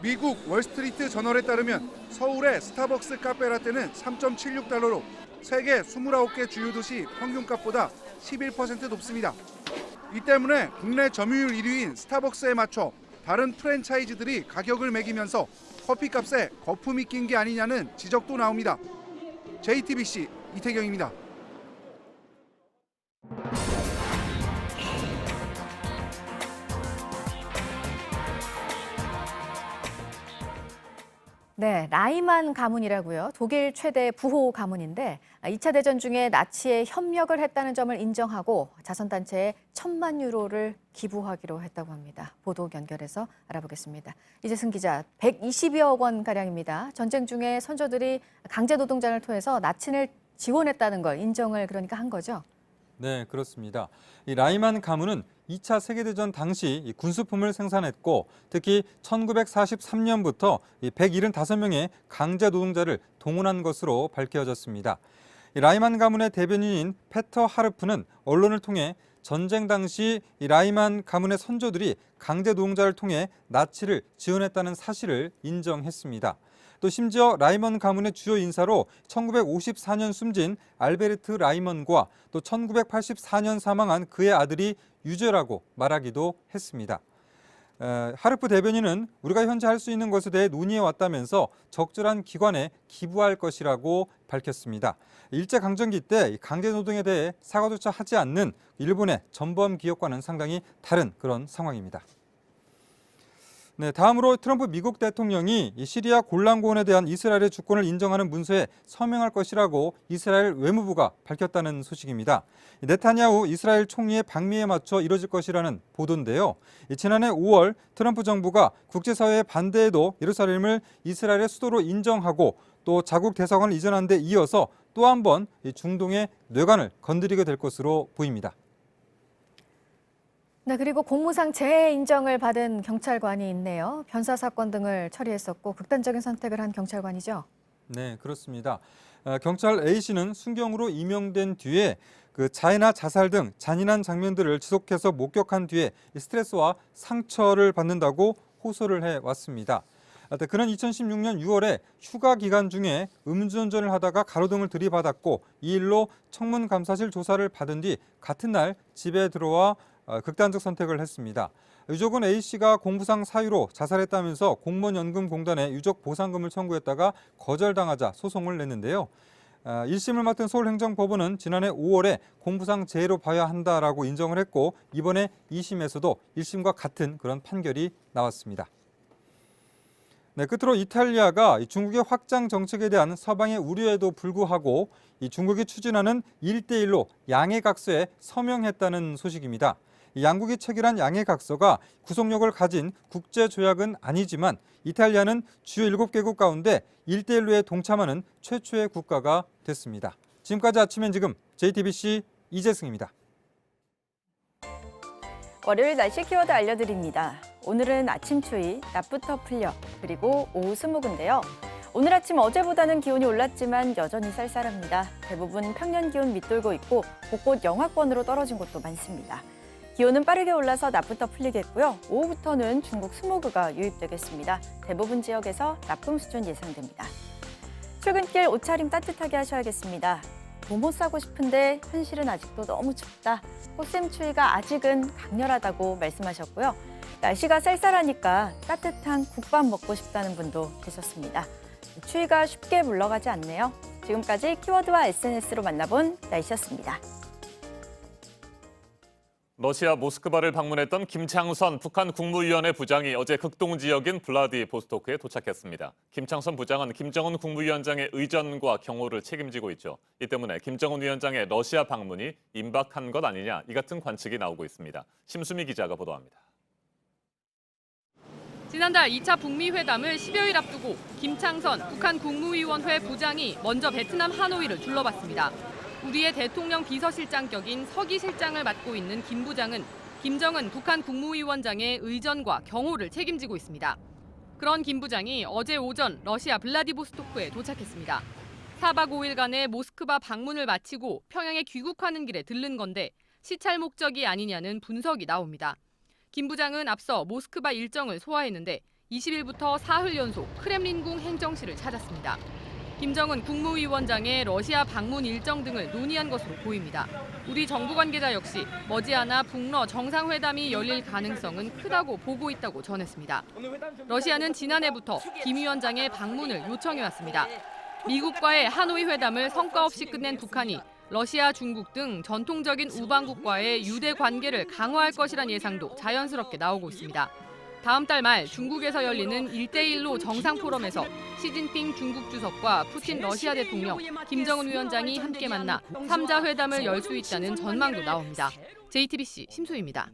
미국 월스트리트 저널에 따르면 서울의 스타벅스 카페라떼는 3.76달러로 세계 29개 주요 도시 평균값보다 11% 높습니다. 이 때문에 국내 점유율 1위인 스타벅스에 맞춰 다른 프랜차이즈들이 가격을 매기면서 커피값에 거품이 낀 게 아니냐는 지적도 나옵니다. JTBC 이태경입니다. 네, 라이만 가문이라고요. 독일 최대 부호 가문인데 2차 대전 중에 나치에 협력을 했다는 점을 인정하고 자선단체에 1,000만 유로를 기부하기로 했다고 합니다. 보도 연결해서 알아보겠습니다. 이재승 기자, 120여억 원 가량입니다. 전쟁 중에 선조들이 강제노동장을 통해서 나친을 지원했다는 걸 인정을 그러니까 한 거죠? 네, 그렇습니다. 이 라이만 가문은 2차 세계대전 당시 군수품을 생산했고 특히 1943년부터 175명의 강제 노동자를 동원한 것으로 밝혀졌습니다. 라이만 가문의 대변인인 페터 하르프는 언론을 통해 전쟁 당시 라이만 가문의 선조들이 강제 노동자를 통해 나치를 지원했다는 사실을 인정했습니다. 또 심지어 라이먼 가문의 주요 인사로 1954년 숨진 알베르트 라이먼과 또 1984년 사망한 그의 아들이 유죄라고 말하기도 했습니다. 하르프 대변인은 우리가 현재 할 수 있는 것에 대해 논의해 왔다면서 적절한 기관에 기부할 것이라고 밝혔습니다. 일제강점기 때 강제노동에 대해 사과조차 하지 않는 일본의 전범 기업과는 상당히 다른 그런 상황입니다. 네, 다음으로 트럼프 미국 대통령이 시리아 골란고원에 대한 이스라엘의 주권을 인정하는 문서에 서명할 것이라고 이스라엘 외무부가 밝혔다는 소식입니다. 네타냐후 이스라엘 총리의 방미에 맞춰 이뤄질 것이라는 보도인데요. 지난해 5월 트럼프 정부가 국제사회의 반대에도 예루살렘을 이스라엘의 수도로 인정하고 또 자국 대사관을 이전한 데 이어서 또 한 번 중동의 뇌관을 건드리게 될 것으로 보입니다. 네, 그리고 공무상 재해 인정을 받은 경찰관이 있네요. 변사 사건 등을 처리했었고 극단적인 선택을 한 경찰관이죠. 네, 그렇습니다. 경찰 A씨는 순경으로 임명된 뒤에 자해나 자살 등 잔인한 장면들을 지속해서 목격한 뒤에 스트레스와 상처를 받는다고 호소를 해왔습니다. 그는 2016년 6월에 휴가 기간 중에 음주운전을 하다가 가로등을 들이받았고 이 일로 청문감사실 조사를 받은 뒤 같은 날 집에 들어와 극단적 선택을 했습니다. 유족은 A씨가 공부상 사유로 자살했다면서 공무원연금공단에 유족 보상금을 청구했다가 거절당하자 소송을 냈는데요. 1심을 맡은 서울행정법원은 지난해 5월에 공부상 재해로 봐야 한다라고 인정을 했고 이번에 2심에서도 1심과 같은 그런 판결이 나왔습니다. 네, 끝으로 이탈리아가 중국의 확장 정책에 대한 서방의 우려에도 불구하고 중국이 추진하는 1대1로 양해각서에 서명했다는 소식입니다. 양국이 체결한 양해각서가 구속력을 가진 국제조약은 아니지만 이탈리아는 주요 7개국 가운데 1대1로에 동참하는 최초의 국가가 됐습니다. 지금까지 아침엔 지금 JTBC 이재승입니다. 월요일 날씨 키워드 알려드립니다. 오늘은 아침 추위, 낮부터 풀려, 그리고 오후 스모그인데요. 오늘 아침 어제보다는 기온이 올랐지만 여전히 쌀쌀합니다. 대부분 평년 기온 밑돌고 있고 곳곳 영하권으로 떨어진 곳도 많습니다. 기온은 빠르게 올라서 낮부터 풀리겠고요. 오후부터는 중국 스모그가 유입되겠습니다. 대부분 지역에서 나쁨 수준 예상됩니다. 출근길 옷차림 따뜻하게 하셔야겠습니다. 봄옷 사고 싶은데 현실은 아직도 너무 춥다. 꽃샘추위가 아직은 강렬하다고 말씀하셨고요. 날씨가 쌀쌀하니까 따뜻한 국밥 먹고 싶다는 분도 계셨습니다. 추위가 쉽게 물러가지 않네요. 지금까지 키워드와 SNS로 만나본 날씨였습니다. 러시아 모스크바를 방문했던 김창선 북한 국무위원회 부장이 어제 극동 지역인 블라디보스토크에 도착했습니다. 김창선 부장은 김정은 국무위원장의 의전과 경호를 책임지고 있죠. 이 때문에 김정은 위원장의 러시아 방문이 임박한 것 아니냐, 이 같은 관측이 나오고 있습니다. 심수미 기자가 보도합니다. 지난달 2차 북미 회담을 10여일 앞두고 김창선 북한 국무위원회 부장이 먼저 베트남 하노이를 둘러봤습니다. 우리의 대통령 비서실장격인 서기 실장을 맡고 있는 김 부장은 김정은 북한 국무위원장의 의전과 경호를 책임지고 있습니다. 그런 김 부장이 어제 오전 러시아 블라디보스토크에 도착했습니다. 4박 5일간의 모스크바 방문을 마치고 평양에 귀국하는 길에 들른 건데 시찰 목적이 아니냐는 분석이 나옵니다. 김 부장은 앞서 모스크바 일정을 소화했는데 20일부터 사흘 연속 크렘린궁 행정실을 찾았습니다. 김정은 국무위원장의 러시아 방문 일정 등을 논의한 것으로 보입니다. 우리 정부 관계자 역시 머지않아 북러 정상회담이 열릴 가능성은 크다고 보고 있다고 전했습니다. 러시아는 지난해부터 김 위원장의 방문을 요청해왔습니다. 미국과의 하노이 회담을 성과 없이 끝낸 북한이 러시아, 중국 등 전통적인 우방국과의 유대 관계를 강화할 것이란 예상도 자연스럽게 나오고 있습니다. 다음 달 말 중국에서 열리는 1대1로 정상포럼에서 시진핑 중국 주석과 푸틴 러시아 대통령, 김정은 위원장이 함께 만나 3자 회담을 열 수 있다는 전망도 나옵니다. JTBC 심수희입니다.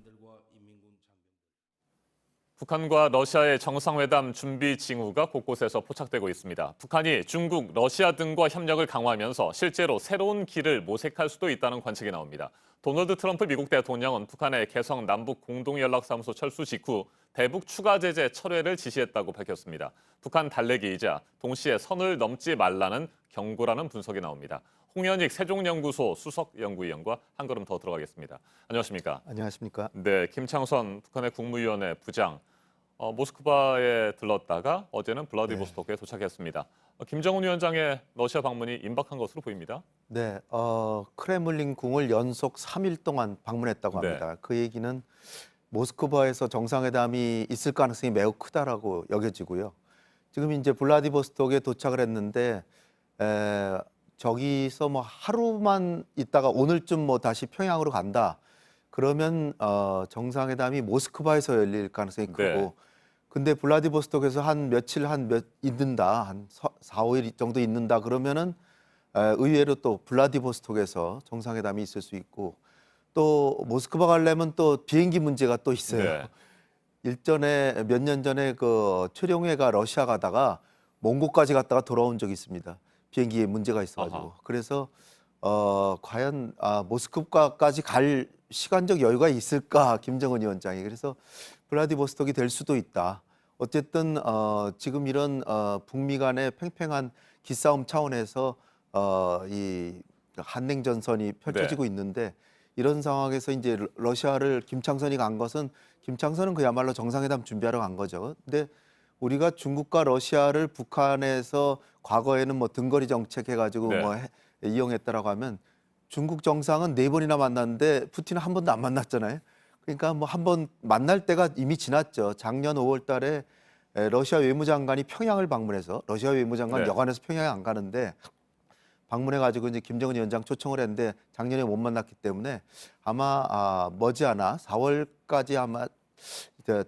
북한과 러시아의 정상회담 준비 징후가 곳곳에서 포착되고 있습니다. 북한이 중국, 러시아 등과 협력을 강화하면서 실제로 새로운 길을 모색할 수도 있다는 관측이 나옵니다. 도널드 트럼프 미국 대통령은 북한의 개성 남북 공동연락사무소 철수 직후 대북 추가 제재 철회를 지시했다고 밝혔습니다. 북한 달래기이자 동시에 선을 넘지 말라는 경고라는 분석이 나옵니다. 홍현익 세종연구소 수석연구위원과 한 걸음 더 들어가겠습니다. 안녕하십니까? 안녕하십니까? 네, 김창선 북한의 국무위원회 부장 모스크바에 들렀다가 어제는 블라디보스토크에 도착했습니다. 김정은 위원장의 러시아 방문이 임박한 것으로 보입니다. 네, 크렘린 궁을 연속 3일 동안 방문했다고 합니다. 네. 그 얘기는 모스크바에서 정상회담이 있을 가능성이 매우 크다라고 여겨지고요. 지금 이제 블라디보스토크에 도착을 했는데 저기서 뭐 하루만 있다가 오늘쯤 뭐 다시 평양으로 간다. 그러면 정상회담이 모스크바에서 열릴 가능성이 크고 네. 근데 블라디보스토크에서 한 며칠 있는다. 한 4, 5일 정도 있는다. 그러면은 의외로 또 블라디보스토크에서 정상회담이 있을 수 있고 또 모스크바 가려면 또 비행기 문제가 또 있어요. 네. 일전에 몇 년 전에 그 최룡해가 러시아 가다가 몽고까지 갔다가 돌아온 적이 있습니다. 비행기에 문제가 있어가지고. 아하. 그래서 과연 모스크바까지 갈 시간적 여유가 있을까 김정은 위원장이. 그래서 블라디보스톡이 될 수도 있다. 어쨌든 지금 이런 북미 간의 팽팽한 기싸움 차원에서 이 한냉전선이 펼쳐지고 있는데 이런 상황에서 이제 러시아를 김창선이 간 것은 김창선은 그야말로 정상회담 준비하러 간 거죠. 근데 우리가 중국과 러시아를 북한에서 과거에는 뭐 등거리 정책 해가지고 네. 뭐 이용했다라고 하면 중국 정상은 4번이나 만났는데 푸틴은 한 번도 안 만났잖아요. 그러니까 뭐 한 번 만날 때가 이미 지났죠. 작년 5월 달에 러시아 외무장관이 평양을 방문해서 러시아 외무장관 네. 여관에서 평양에 안 가는데 방문해가지고 이제 김정은 위원장 초청을 했는데 작년에 못 만났기 때문에 아마 머지않아 4월까지 아마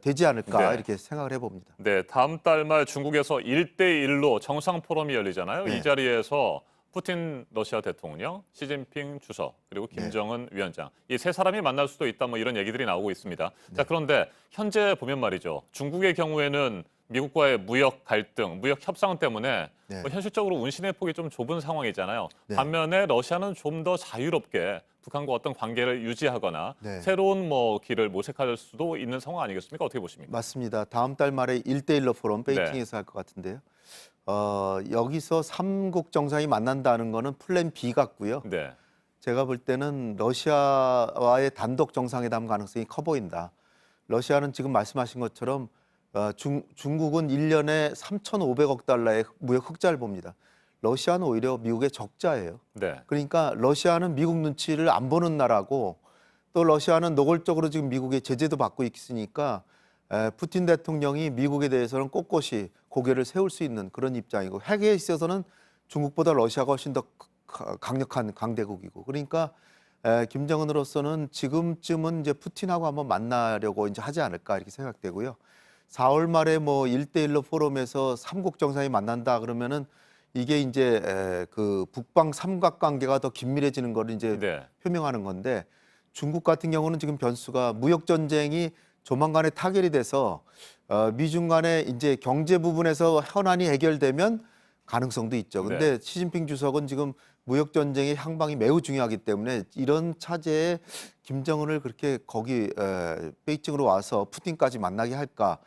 되지 않을까 네. 이렇게 생각을 해봅니다. 네, 다음 달 말 중국에서 1대1로 정상 포럼이 열리잖아요. 네. 이 자리에서 푸틴 러시아 대통령, 시진핑 주석, 그리고 김정은 위원장 이 세 사람이 만날 수도 있다 뭐 이런 얘기들이 나오고 있습니다. 자, 그런데 현재 보면 말이죠. 중국의 경우에는 미국과의 무역 갈등, 무역 협상 때문에 네. 뭐 현실적으로 운신의 폭이 좀 좁은 상황이잖아요. 네. 반면에 러시아는 좀 더 자유롭게 북한과 어떤 관계를 유지하거나 네. 새로운 뭐 길을 모색할 수도 있는 상황 아니겠습니까? 어떻게 보십니까? 맞습니다. 다음 달 말에 1대1로 포럼 베이징에서 할 것 같은데요. 여기서 3국 정상이 만난다는 거는 플랜 B 같고요. 네. 제가 볼 때는 러시아와의 단독 정상회담 가능성이 커 보인다. 러시아는 지금 말씀하신 것처럼 중국은 1년에 3,500억 달러의 무역 흑자를 봅니다. 러시아는 오히려 미국의 적자예요. 네. 그러니까 러시아는 미국 눈치를 안 보는 나라고 또 러시아는 노골적으로 지금 미국의 제재도 받고 있으니까 푸틴 대통령이 미국에 대해서는 꼿꼿이 고개를 세울 수 있는 그런 입장이고 핵에 있어서는 중국보다 러시아가 훨씬 더 강력한 강대국이고 그러니까 김정은으로서는 지금쯤은 이제 푸틴하고 한번 만나려고 이제 하지 않을까 이렇게 생각되고요. 4월 말에 뭐 1대1로 포럼에서 삼국 정상이 만난다 그러면은 이게 이제 그 북방 삼각관계가 더 긴밀해지는 걸 이제 표명하는 건데 중국 같은 경우는 지금 변수가 무역 전쟁이 조만간에 타결이 돼서 미중 간에 이제 경제 부분에서 현안이 해결되면 가능성도 있죠. 근데 시진핑 주석은 지금 무역 전쟁의 향방이 매우 중요하기 때문에 이런 차제에 김정은을 그렇게 거기 베이징으로 와서 푸틴까지 만나게 할까?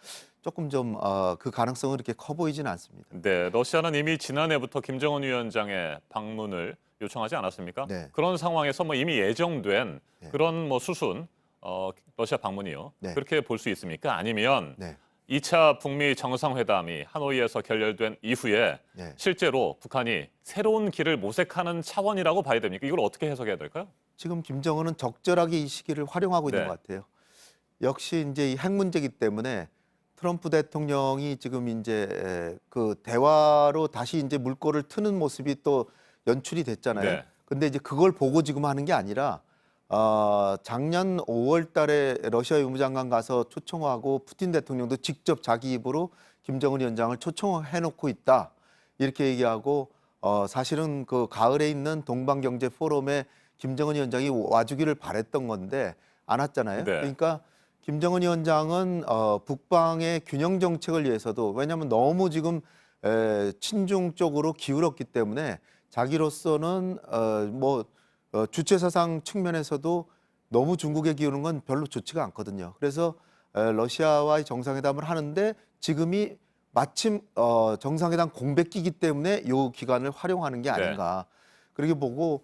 조금 좀 그 가능성은 그렇게 커 보이지는 않습니다. 네, 러시아는 이미 지난해부터 김정은 위원장의 방문을 요청하지 않았습니까? 그런 상황에서 뭐 이미 예정된 그런 뭐 수순 러시아 방문이요. 그렇게 볼 수 있습니까? 아니면 2차 북미 정상회담이 하노이에서 결렬된 이후에 실제로 북한이 새로운 길을 모색하는 차원이라고 봐야 됩니까? 이걸 어떻게 해석해야 될까요? 지금 김정은은 적절하게 이 시기를 활용하고 있는 것 같아요. 역시 이제 이 핵 문제이기 때문에 트럼프 대통령이 지금 이제 그 대화로 다시 이제 물꼬를 트는 모습이 또 연출이 됐잖아요. 근데 이제 그걸 보고 지금 하는 게 아니라 작년 5월 달에 러시아 외무장관 가서 초청하고 푸틴 대통령도 직접 자기 입으로 김정은 위원장을 초청해 놓고 있다. 이렇게 얘기하고 사실은 그 가을에 있는 동방경제 포럼에 김정은 위원장이 와주기를 바랬던 건데 안 왔잖아요. 그러니까 김정은 위원장은 북방의 균형 정책을 위해서도 왜냐하면 너무 지금 친중 쪽으로 기울었기 때문에 자기로서는 주체 사상 측면에서도 너무 중국에 기우는 건 별로 좋지가 않거든요. 그래서 러시아와의 정상회담을 하는데 지금이 마침 정상회담 공백기이기 때문에 이 기간을 활용하는 게 아닌가 그렇게 보고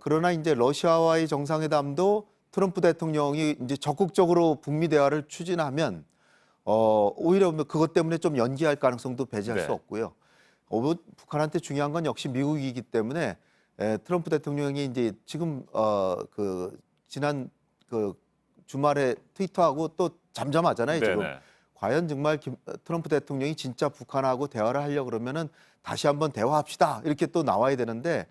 그러나 이제 러시아와의 정상회담도 트럼프 대통령이 이제 적극적으로 북미 대화를 추진하면 오히려 그것 때문에 좀 연기할 가능성도 배제할 수 없고요. 북한한테 중요한 건 역시 미국이기 때문에 트럼프 대통령이 이제 지금 그 지난 그 주말에 트위터하고 또 잠잠하잖아요. 지금 과연 정말 트럼프 대통령이 진짜 북한하고 대화를 하려고 그러면은 다시 한번 대화합시다 이렇게 또 나와야 되는데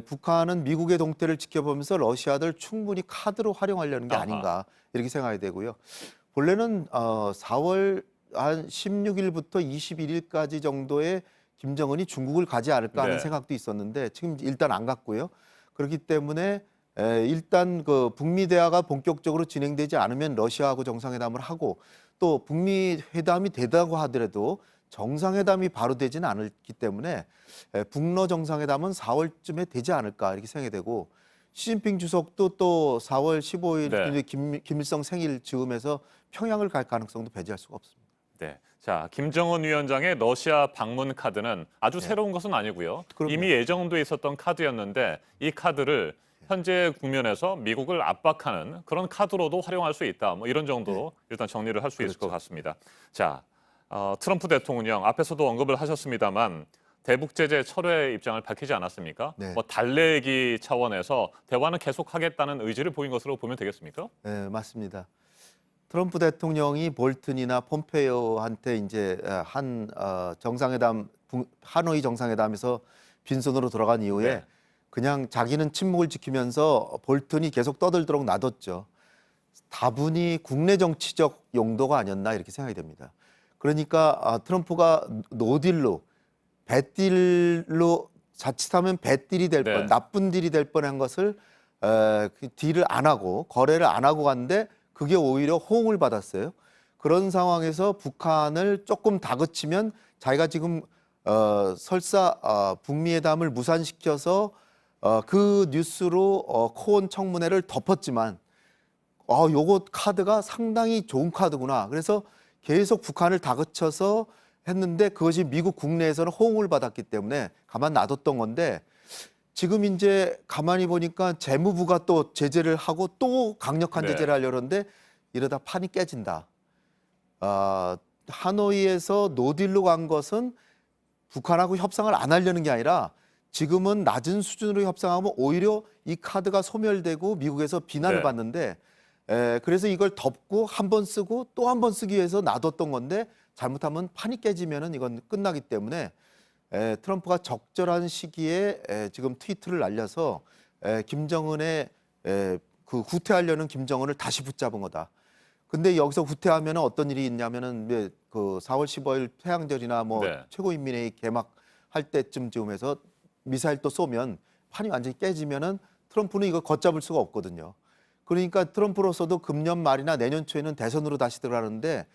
북한은 미국의 동태를 지켜보면서 러시아를 충분히 카드로 활용하려는 게 아닌가 이렇게 생각이 되고요. 본래는 4월 한 16일부터 21일까지 정도에 김정은이 중국을 가지 않을까 하는 생각도 있었는데 지금 일단 안 갔고요. 그렇기 때문에 일단 그 북미 대화가 본격적으로 진행되지 않으면 러시아하고 정상회담을 하고 또 북미 회담이 되다고 하더라도 정상회담이 바로 되지는 않기 때문에 북러 정상회담은 4월쯤에 되지 않을까 이렇게 생각이 되고 시진핑 주석도 또 4월 15일 김일성 생일 즈음해서 평양을 갈 가능성도 배제할 수가 없습니다. 네. 자, 김정은 위원장의 러시아 방문 카드는 아주 새로운 것은 아니고요. 이미 예정돼 있었던 카드였는데 이 카드를 현재 국면에서 미국을 압박하는 그런 카드로도 활용할 수 있다. 뭐 이런 정도로 일단 정리를 할 수 있을 것 같습니다. 자, 트럼프 대통령 앞에서도 언급을 하셨습니다만 대북 제재 철회 입장을 밝히지 않았습니까? 뭐 달래기 차원에서 대화는 계속하겠다는 의지를 보인 것으로 보면 되겠습니까? 네, 맞습니다. 트럼프 대통령이 볼튼이나 폼페이오한테 이제 한 정상회담 하노이 정상회담에서 빈손으로 돌아간 이후에 그냥 자기는 침묵을 지키면서 볼튼이 계속 떠들도록 놔뒀죠. 다분히 국내 정치적 용도가 아니었나 이렇게 생각이 됩니다. 그러니까 트럼프가 노딜로 배딜로 자칫하면 배딜이 될 뻔, 나쁜 딜이 될 뻔한 것을 그 딜을 안 하고 거래를 안 하고 갔는데 그게 오히려 호응을 받았어요. 그런 상황에서 북한을 조금 다그치면 자기가 지금 설사 북미 회담을 무산시켜서 그 뉴스로 코온 청문회를 덮었지만 요거 카드가 상당히 좋은 카드구나. 그래서 계속 북한을 다그쳐서 했는데 그것이 미국 국내에서는 호응을 받았기 때문에 가만 놔뒀던 건데 지금 이제 가만히 보니까 재무부가 또 제재를 하고 또 강력한 제재를 하려고 하는데 이러다 판이 깨진다. 하노이에서 노딜로 간 것은 북한하고 협상을 안 하려는 게 아니라 지금은 낮은 수준으로 협상하면 오히려 이 카드가 소멸되고 미국에서 비난을 네. 받는데 그래서 이걸 덮고 한 번 쓰고 또 한 번 쓰기 위해서 놔뒀던 건데 잘못하면 판이 깨지면은 이건 끝나기 때문에 트럼프가 적절한 시기에 지금 트위터를 날려서 김정은의 그 후퇴하려는 김정은을 다시 붙잡은 거다. 근데 여기서 후퇴하면 어떤 일이 있냐면은 그 4월 15일 태양절이나 뭐 네. 최고인민회의 개막할 때쯤쯤에서 미사일 또 쏘면 판이 완전히 깨지면은 트럼프는 이거 걷잡을 수가 없거든요. 그러니까 트럼프로서도 금년 말이나 내년 초에는 대선으로 다시 들어가는데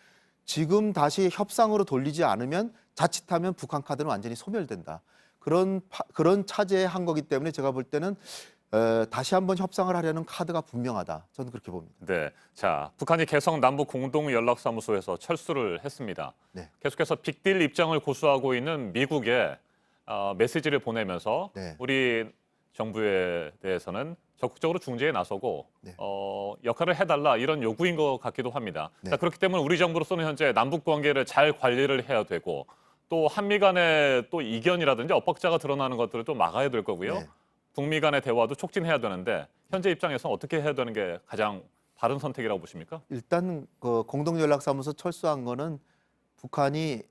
지금 다시 협상으로 돌리지 않으면 자칫하면 북한 카드는 완전히 소멸된다. 그런 차제에 한 거기 때문에 제가 볼 때는 다시 한번 협상을 하려는 카드가 분명하다. 저는 그렇게 봅니다. 네, 자 북한이 개성 남북 공동 연락사무소에서 철수를 했습니다. 네. 계속해서 빅딜 입장을 고수하고 있는 미국에 메시지를 보내면서 네. 우리 정부에 대해서는 적극적으로 중재에 나서고 네. 역할을 해달라 이런 요구인 것 같기도 합니다. 네. 자, 그렇기 때문에 우리 정부로서는 현재 남북 관계를 잘 관리를 해야 되고 또 한미 간의 또 이견이라든지 엇박자가 드러나는 것들을 또 막아야 될 거고요. 네. 북미 간의 대화도 촉진해야 되는데 현재 입장에서는 어떻게 해야 되는 게 가장 바른 선택이라고 보십니까? 일단 그 공동연락사무소 철수한 거는 북한이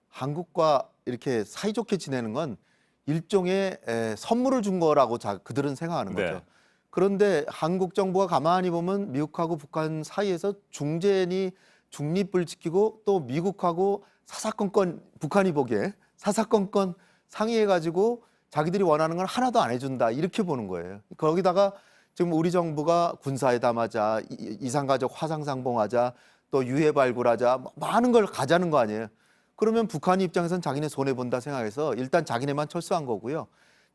한국과 이렇게 사이좋게 지내는 건 일종의 선물을 준 거라고 그들은 생각하는 거죠. 네. 그런데 한국 정부가 가만히 보면 미국하고 북한 사이에서 중재인이 중립을 지키고 또 미국하고 사사건건 북한이 보기에 사사건건 상의해가지고 자기들이 원하는 건 하나도 안 해준다 이렇게 보는 거예요. 거기다가 지금 우리 정부가 군사회담하자, 이산가족 화상상봉하자, 또 유해 발굴하자 많은 걸 가자는 거 아니에요. 그러면 북한 입장에서는 자기네 손해본다 생각해서 일단 자기네만 철수한 거고요.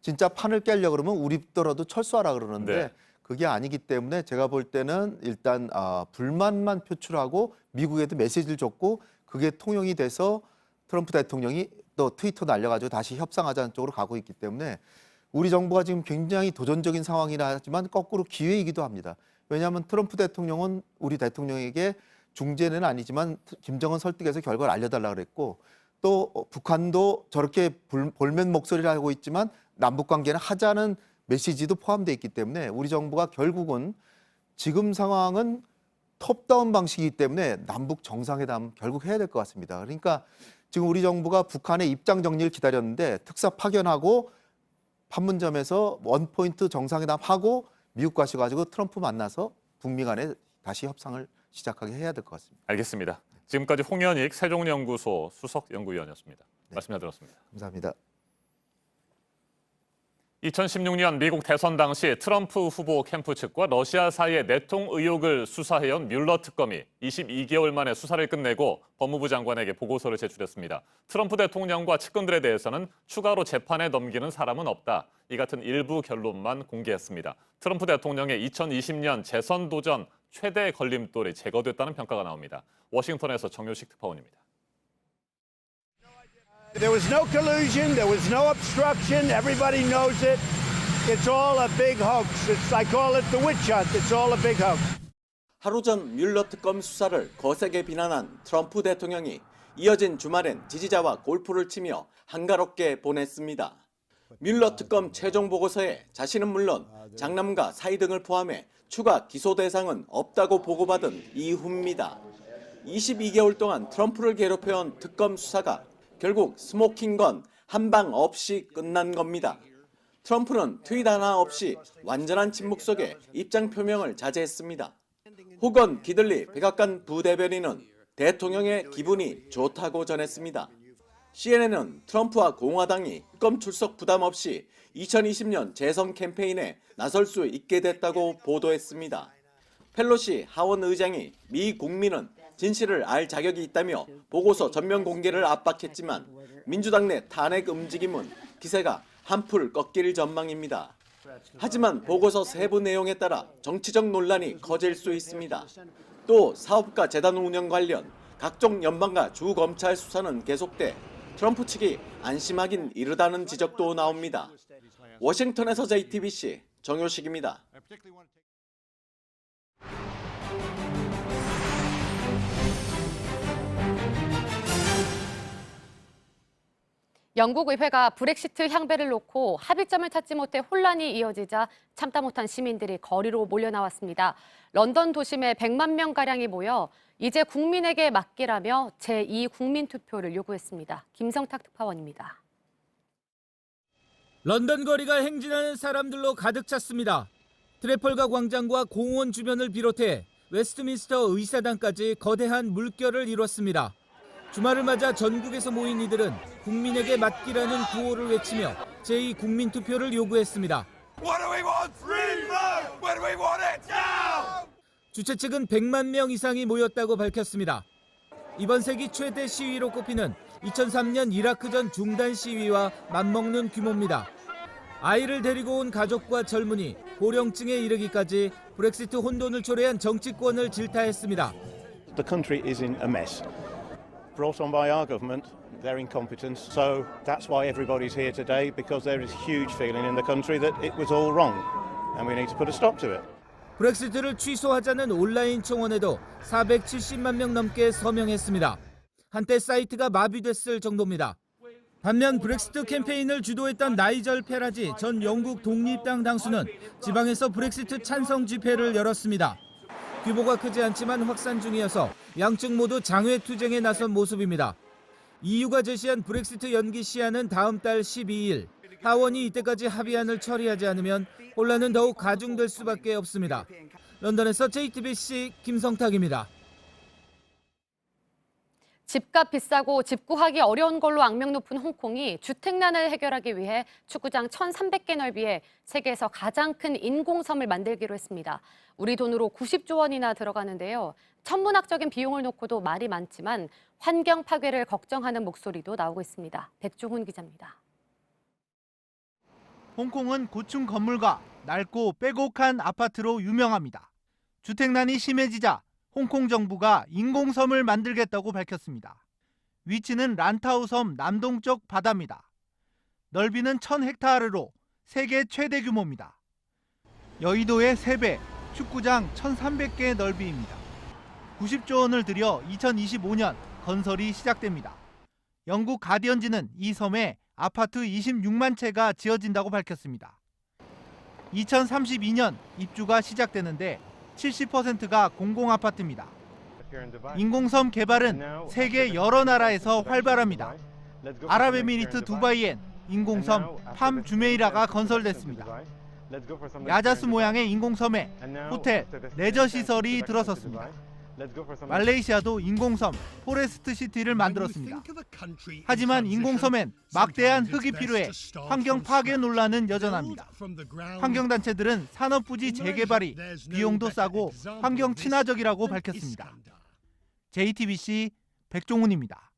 진짜 판을 깨려고 그러면 우리더라도 철수하라 그러는데 네. 그게 아니기 때문에 제가 볼 때는 일단 불만만 표출하고 미국에도 메시지를 줬고 그게 통용이 돼서 트럼프 대통령이 또 트위터 날려가지고 다시 협상하자는 쪽으로 가고 있기 때문에 우리 정부가 지금 굉장히 도전적인 상황이라 하지만 거꾸로 기회이기도 합니다. 왜냐하면 트럼프 대통령은 우리 대통령에게 중재는 아니지만 김정은 설득해서 결과를 알려달라 그랬고 또 북한도 저렇게 볼멘 목소리를 하고 있지만 남북 관계는 하자는 메시지도 포함되어 있기 때문에 우리 정부가 결국은 지금 상황은 톱다운 방식이기 때문에 남북 정상회담 결국 해야 될 것 같습니다. 그러니까 지금 우리 정부가 북한의 입장 정리를 기다렸는데 특사 파견하고 판문점에서 원포인트 정상회담 하고 미국 가셔가지고 트럼프 만나서 북미 간에 다시 협상을 시작하게 해야 될 것 같습니다. 알겠습니다. 지금까지 홍현익 세종연구소 수석연구위원이었습니다. 말씀 잘 들었습니다. 감사합니다. 2016년 미국 대선 당시 트럼프 후보 캠프 측과 러시아 사이의 내통 의혹을 수사해온 뮬러 특검이 22개월 만에 수사를 끝내고 법무부 장관에게 보고서를 제출했습니다. 트럼프 대통령과 측근들에 대해서는 추가로 재판에 넘기는 사람은 없다. 이 같은 일부 결론만 공개했습니다. 트럼프 대통령의 2020년 재선 도전 최대 걸림돌이 제거됐다는 평가가 나옵니다. 워싱턴에서 정효식 특파원입니다. There was no collusion, there was no obstruction, everybody knows it. It's all a big hoax. I call it the witch hunt. It's all a big hoax. 하루 전 뮬러 특검 수사를 거세게 비난한 트럼프 대통령이 이어진 주말엔 지지자와 골프를 치며 한가롭게 보냈습니다. 뮬러 특검 최종 보고서에 자신은 물론 장남과 사위 등을 포함해 추가 기소 대상은 없다고 보고받은 이후입니다. 22개월 동안 트럼프를 괴롭혀온 특검 수사가 결국 스모킹건 한 방 없이 끝난 겁니다. 트럼프는 트윗 하나 없이 완전한 침묵 속에 입장 표명을 자제했습니다. 호건 기들리 백악관 부대변인은 대통령의 기분이 좋다고 전했습니다. CNN은 트럼프와 공화당이 특검 출석 부담 없이 2020년 재선 캠페인에 나설 수 있게 됐다고 보도했습니다. 펠로시 하원 의장이 미 국민은 진실을 알 자격이 있다며 보고서 전면 공개를 압박했지만 민주당 내 탄핵 움직임은 기세가 한풀 꺾일 전망입니다. 하지만 보고서 세부 내용에 따라 정치적 논란이 커질 수 있습니다. 또 사업가 재단 운영 관련 각종 연방과 주검찰 수사는 계속돼 트럼프 측이 안심하긴 이르다는 지적도 나옵니다. 워싱턴에서 JTBC 정효식입니다. 영국 의회가 브렉시트 향배를 놓고 합의점을 찾지 못해 혼란이 이어지자 참다 못한 시민들이 거리로 몰려나왔습니다. 런던 도심에 100만 명가량이 모여 이제 국민에게 맡기라며 제2 국민투표를 요구했습니다. 김성탁 특파원입니다. 런던 거리가 행진하는 사람들로 가득 찼습니다. 트래펄가 광장과 공원 주변을 비롯해 웨스트민스터 의사당까지 거대한 물결을 이뤘습니다. 주말을 맞아 전국에서 모인 이들은 국민에게 맡기라는 구호를 외치며 제2 국민투표를 요구했습니다. 주최 측은 100만 명 이상이 모였다고 밝혔습니다. 이번 세기 최대 시위로 꼽히는 2003년 이라크전 중단 시위와 맞먹는 규모입니다. 아이를 데리고 온 가족과 젊은이, 고령층에 이르기까지 브렉시트 혼돈을 초래한 정치권을 질타했습니다. The country is in a mess. Brought on by our government, their incompetence. So that's why everybody's here today, because there is huge feeling in the country that it was all wrong and we need to put a stop to it. 브렉시트를 취소하자는 온라인 청원에도 470만 명 넘게 서명했습니다. 한때 사이트가 마비됐을 정도입니다. 반면 브렉시트 캠페인을 주도했던 나이절 페라지 전 영국 독립당 당수는 지방에서 브렉시트 찬성 집회를 열었습니다. 규모가 크지 않지만 확산 중이어서 양측 모두 장외투쟁에 나선 모습입니다. EU가 제시한 브렉시트 연기 시한은 다음 달 12일. 하원이 이때까지 합의안을 처리하지 않으면 혼란은 더욱 가중될 수밖에 없습니다. 런던에서 JTBC 김성탁입니다. 집값 비싸고 집 구하기 어려운 걸로 악명 높은 홍콩이 주택난을 해결하기 위해 축구장 1,300개 넓이에 세계에서 가장 큰 인공섬을 만들기로 했습니다. 우리 돈으로 90조 원이나 들어가는데요. 천문학적인 비용을 놓고도 말이 많지만 환경 파괴를 걱정하는 목소리도 나오고 있습니다. 백종훈 기자입니다. 홍콩은 고층 건물과 낡고 빼곡한 아파트로 유명합니다. 주택난이 심해지자 홍콩 정부가 인공섬을 만들겠다고 밝혔습니다. 위치는 란타우 섬 남동쪽 바다입니다. 넓이는 1,000헥타르로 세계 최대 규모입니다. 여의도의 3배, 축구장 1,300개 넓이입니다. 90조 원을 들여 2025년 건설이 시작됩니다. 영국 가디언지는 이 섬에 아파트 26만 채가 지어진다고 밝혔습니다. 2032년 입주가 시작되는데 70%가 공공아파트입니다. 인공섬 개발은 세계 여러 나라에서 활발합니다. 아랍에미리트 두바이엔 인공섬 팜 주메이라가 건설됐습니다. 야자수 모양의 인공섬에 호텔, 레저 시설이 들어섰습니다. 말레이시아도 인공섬 포레스트 시티를 만들었습니다. 하지만 인공섬엔 막대한 흙이 필요해 환경 파괴 논란은 여전합니다. 환경단체들은 산업부지 재개발이 비용도 싸고 환경 친화적이라고 밝혔습니다. JTBC 백종훈입니다.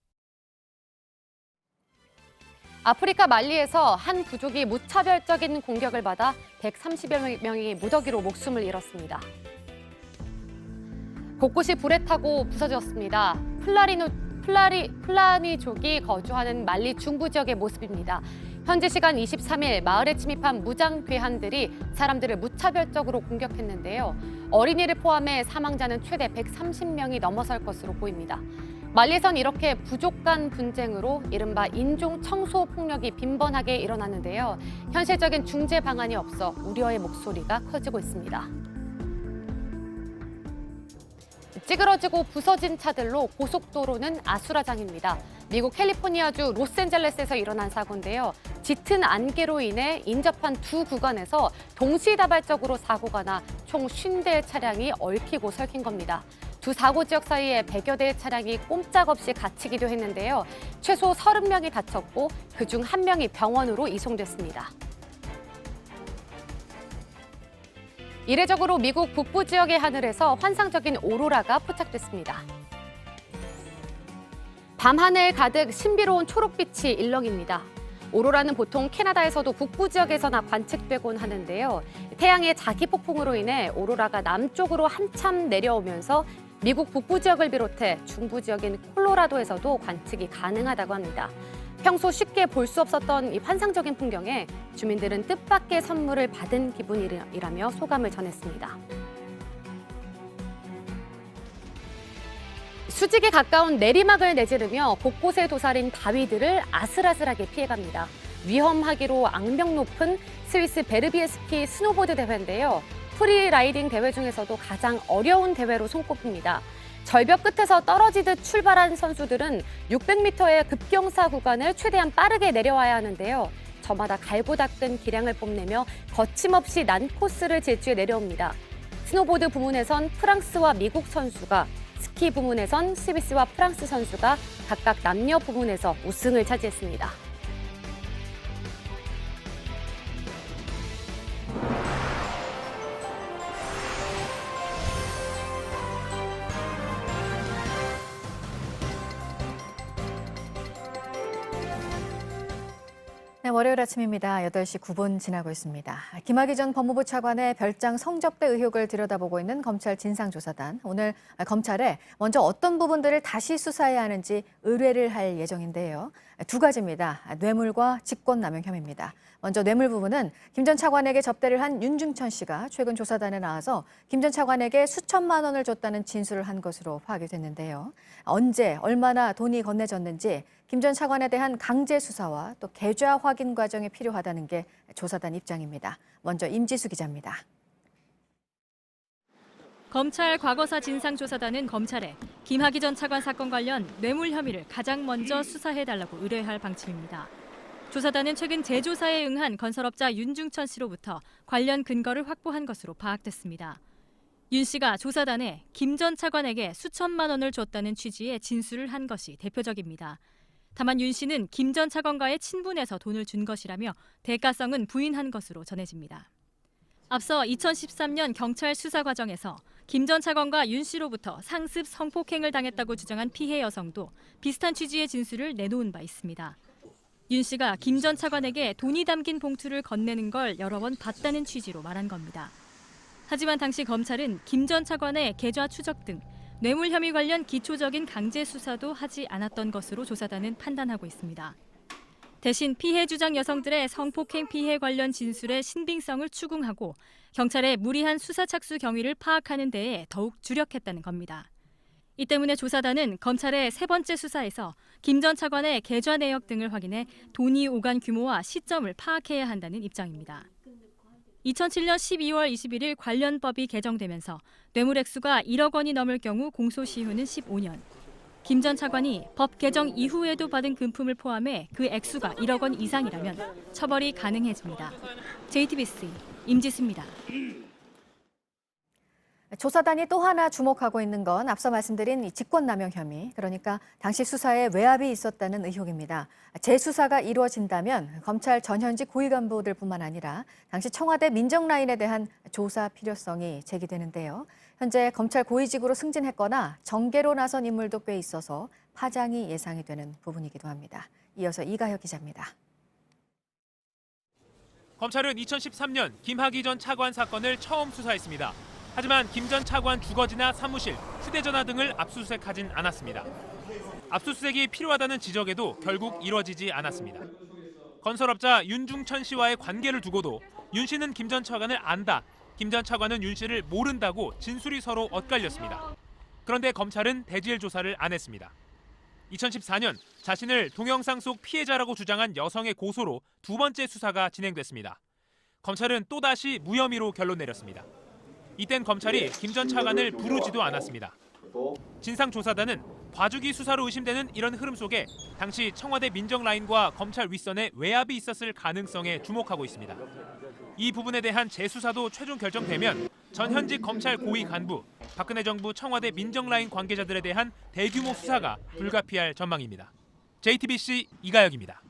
아프리카 말리에서 한 부족이 무차별적인 공격을 받아 130여 명이 무더기로 목숨을 잃었습니다. 곳곳이 불에 타고 부서졌습니다. 플라니족이 거주하는 말리 중부 지역의 모습입니다. 현지 시간 23일 마을에 침입한 무장 괴한들이 사람들을 무차별적으로 공격했는데요. 어린이를 포함해 사망자는 최대 130명이 넘어설 것으로 보입니다. 말리에선 이렇게 부족 간 분쟁으로 이른바 인종 청소 폭력이 빈번하게 일어나는데요. 현실적인 중재 방안이 없어 우려의 목소리가 커지고 있습니다. 찌그러지고 부서진 차들로 고속도로는 아수라장입니다. 미국 캘리포니아주 로스앤젤레스에서 일어난 사고인데요. 짙은 안개로 인해 인접한 두 구간에서 동시다발적으로 사고가 나 총 50대의 차량이 얽히고 설킨 겁니다. 두 사고 지역 사이에 100여 대의 차량이 꼼짝없이 갇히기도 했는데요. 최소 30명이 다쳤고 그중 1명이 병원으로 이송됐습니다. 이례적으로 미국 북부 지역의 하늘에서 환상적인 오로라가 포착됐습니다. 밤하늘 가득 신비로운 초록빛이 일렁입니다. 오로라는 보통 캐나다에서도 북부 지역에서나 관측되곤 하는데요. 태양의 자기 폭풍으로 인해 오로라가 남쪽으로 한참 내려오면서 미국 북부 지역을 비롯해 중부 지역인 콜로라도에서도 관측이 가능하다고 합니다. 평소 쉽게 볼 수 없었던 이 환상적인 풍경에 주민들은 뜻밖의 선물을 받은 기분이라며 소감을 전했습니다. 수직에 가까운 내리막을 내지르며 곳곳에 도사린 바위들을 아슬아슬하게 피해갑니다. 위험하기로 악명 높은 스위스 베르비에 스키 스노보드 대회인데요. 프리라이딩 대회 중에서도 가장 어려운 대회로 손꼽힙니다. 절벽 끝에서 떨어지듯 출발한 선수들은 600m의 급경사 구간을 최대한 빠르게 내려와야 하는데요. 저마다 갈고 닦은 기량을 뽐내며 거침없이 난 코스를 질주해 내려옵니다. 스노보드 부문에선 프랑스와 미국 선수가, 스키 부문에선 스위스와 프랑스 선수가 각각 남녀 부문에서 우승을 차지했습니다. 네, 월요일 아침입니다. 8시 9분 지나고 있습니다. 김학의 전 법무부 차관의 별장 성접대 의혹을 들여다보고 있는 검찰 진상조사단. 오늘 검찰에 먼저 어떤 부분들을 다시 수사해야 하는지 의뢰를 할 예정인데요. 두 가지입니다. 뇌물과 직권남용 혐의입니다. 먼저 뇌물 부분은 김 전 차관에게 접대를 한 윤중천 씨가 최근 조사단에 나와서 김 전 차관에게 수천만 원을 줬다는 진술을 한 것으로 파악이 됐는데요. 언제, 얼마나 돈이 건네졌는지 김 전 차관에 대한 강제 수사와 또 계좌 확인 과정이 필요하다는 게 조사단 입장입니다. 먼저 임지수 기자입니다. 검찰 과거사 진상조사단은 검찰에 김학의 전 차관 사건 관련 뇌물 혐의를 가장 먼저 수사해달라고 의뢰할 방침입니다. 조사단은 최근 재조사에 응한 건설업자 윤중천 씨로부터 관련 근거를 확보한 것으로 파악됐습니다. 윤 씨가 조사단에 김 전 차관에게 수천만 원을 줬다는 취지의 진술을 한 것이 대표적입니다. 다만 윤 씨는 김 전 차관과의 친분에서 돈을 준 것이라며 대가성은 부인한 것으로 전해집니다. 앞서 2013년 경찰 수사 과정에서 김 전 차관과 윤 씨로부터 상습 성폭행을 당했다고 주장한 피해 여성도 비슷한 취지의 진술을 내놓은 바 있습니다. 윤 씨가 김 전 차관에게 돈이 담긴 봉투를 건네는 걸 여러 번 봤다는 취지로 말한 겁니다. 하지만 당시 검찰은 김 전 차관의 계좌 추적 등 뇌물 혐의 관련 기초적인 강제 수사도 하지 않았던 것으로 조사단은 판단하고 있습니다. 대신 피해 주장 여성들의 성폭행 피해 관련 진술의 신빙성을 추궁하고 경찰의 무리한 수사 착수 경위를 파악하는 데에 더욱 주력했다는 겁니다. 이 때문에 조사단은 검찰의 세 번째 수사에서 김 전 차관의 계좌 내역 등을 확인해 돈이 오간 규모와 시점을 파악해야 한다는 입장입니다. 2007년 12월 21일 관련 법이 개정되면서 뇌물 액수가 1억 원이 넘을 경우 공소시효는 15년. 김 전 차관이 법 개정 이후에도 받은 금품을 포함해 그 액수가 1억 원 이상이라면 처벌이 가능해집니다. JTBC 임지수입니다. 조사단이 또 하나 주목하고 있는 건 앞서 말씀드린 이 직권남용 혐의, 그러니까 당시 수사에 외압이 있었다는 의혹입니다. 재수사가 이루어진다면 검찰 전현직 고위 간부들뿐만 아니라 당시 청와대 민정라인에 대한 조사 필요성이 제기되는데요. 현재 검찰 고위직으로 승진했거나 정계로 나선 인물도 꽤 있어서 파장이 예상이 되는 부분이기도 합니다. 이어서 이가혁 기자입니다. 검찰은 2013년 김학의 전 차관 사건을 처음 수사했습니다. 하지만 김 전 차관 주거지나 사무실, 휴대전화 등을 압수수색하진 않았습니다. 압수수색이 필요하다는 지적에도 결국 이뤄지지 않았습니다. 건설업자 윤중천 씨와의 관계를 두고도 윤 씨는 김 전 차관을 안다, 김 전 차관은 윤 씨를 모른다고 진술이 서로 엇갈렸습니다. 그런데 검찰은 대질 조사를 안 했습니다. 2014년 자신을 동영상 속 피해자라고 주장한 여성의 고소로 두 번째 수사가 진행됐습니다. 검찰은 또다시 무혐의로 결론 내렸습니다. 이땐 검찰이 김 전 차관을 부르지도 않았습니다. 진상조사단은 봐주기 수사로 의심되는 이런 흐름 속에 당시 청와대 민정라인과 검찰 윗선에 외압이 있었을 가능성에 주목하고 있습니다. 이 부분에 대한 재수사도 최종 결정되면 전현직 검찰 고위 간부, 박근혜 정부 청와대 민정라인 관계자들에 대한 대규모 수사가 불가피할 전망입니다. JTBC 이가혁입니다.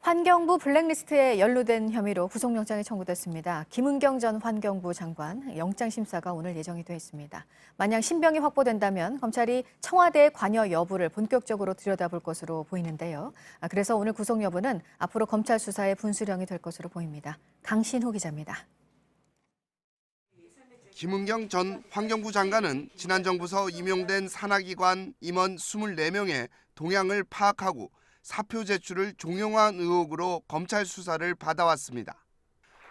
환경부 블랙리스트에 연루된 혐의로 구속영장이 청구됐습니다. 김은경 전 환경부 장관 영장심사가 오늘 예정이 돼 있습니다. 만약 신병이 확보된다면 검찰이 청와대의 관여 여부를 본격적으로 들여다볼 것으로 보이는데요. 그래서 오늘 구속 여부는 앞으로 검찰 수사의 분수령이 될 것으로 보입니다. 강신호 기자입니다. 김은경 전 환경부 장관은 지난 정부서 임용된 산하기관 임원 24명의 동향을 파악하고 사표 제출을 종용한 의혹으로 검찰 수사를 받아왔습니다.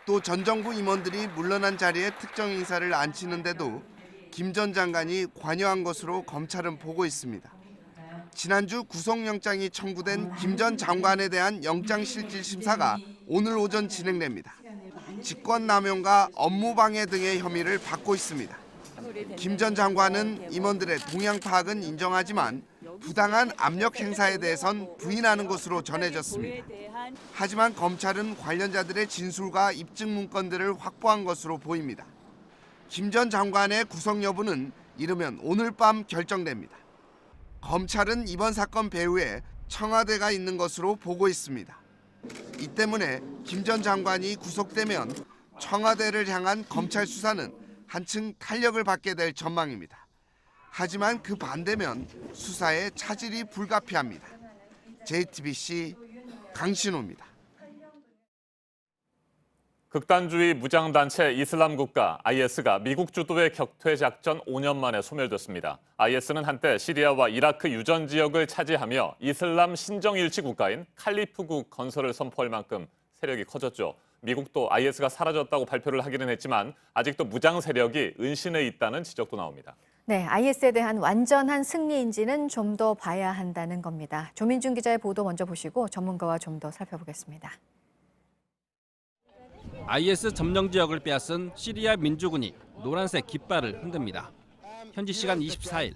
또 전 정부 임원들이 물러난 자리에 특정 인사를 앉히는데도 김 전 장관이 관여한 것으로 검찰은 보고 있습니다. 지난주 구속영장이 청구된 김 전 장관에 대한 영장실질심사가 오늘 오전 진행됩니다. 직권남용과 업무방해 등의 혐의를 받고 있습니다. 김 전 장관은 임원들의 동향 파악은 인정하지만 부당한 압력 행사에 대해선 부인하는 것으로 전해졌습니다. 하지만 검찰은 관련자들의 진술과 입증 문건들을 확보한 것으로 보입니다. 김 전 장관의 구속 여부는 이르면 오늘 밤 결정됩니다. 검찰은 이번 사건 배후에 청와대가 있는 것으로 보고 있습니다. 이 때문에 김 전 장관이 구속되면 청와대를 향한 검찰 수사는 한층 탄력을 받게 될 전망입니다. 하지만 그 반대면 수사에 차질이 불가피합니다. JTBC 강신호입니다. 극단주의 무장단체 이슬람 국가 IS가 미국 주도의 격퇴 작전 5년 만에 소멸됐습니다. IS는 한때 시리아와 이라크 유전 지역을 차지하며 이슬람 신정일치 국가인 칼리프국 건설을 선포할 만큼 세력이 커졌죠. 미국도 IS가 사라졌다고 발표를 하기는 했지만 아직도 무장 세력이 은신해 있다는 지적도 나옵니다. 네, IS에 대한 완전한 승리인지는 좀 더 봐야 한다는 겁니다. 조민준 기자의 보도 먼저 보시고 전문가와 좀 더 살펴보겠습니다. IS 점령 지역을 빼앗은 시리아 민주군이 노란색 깃발을 흔듭니다. 현지 시간 24일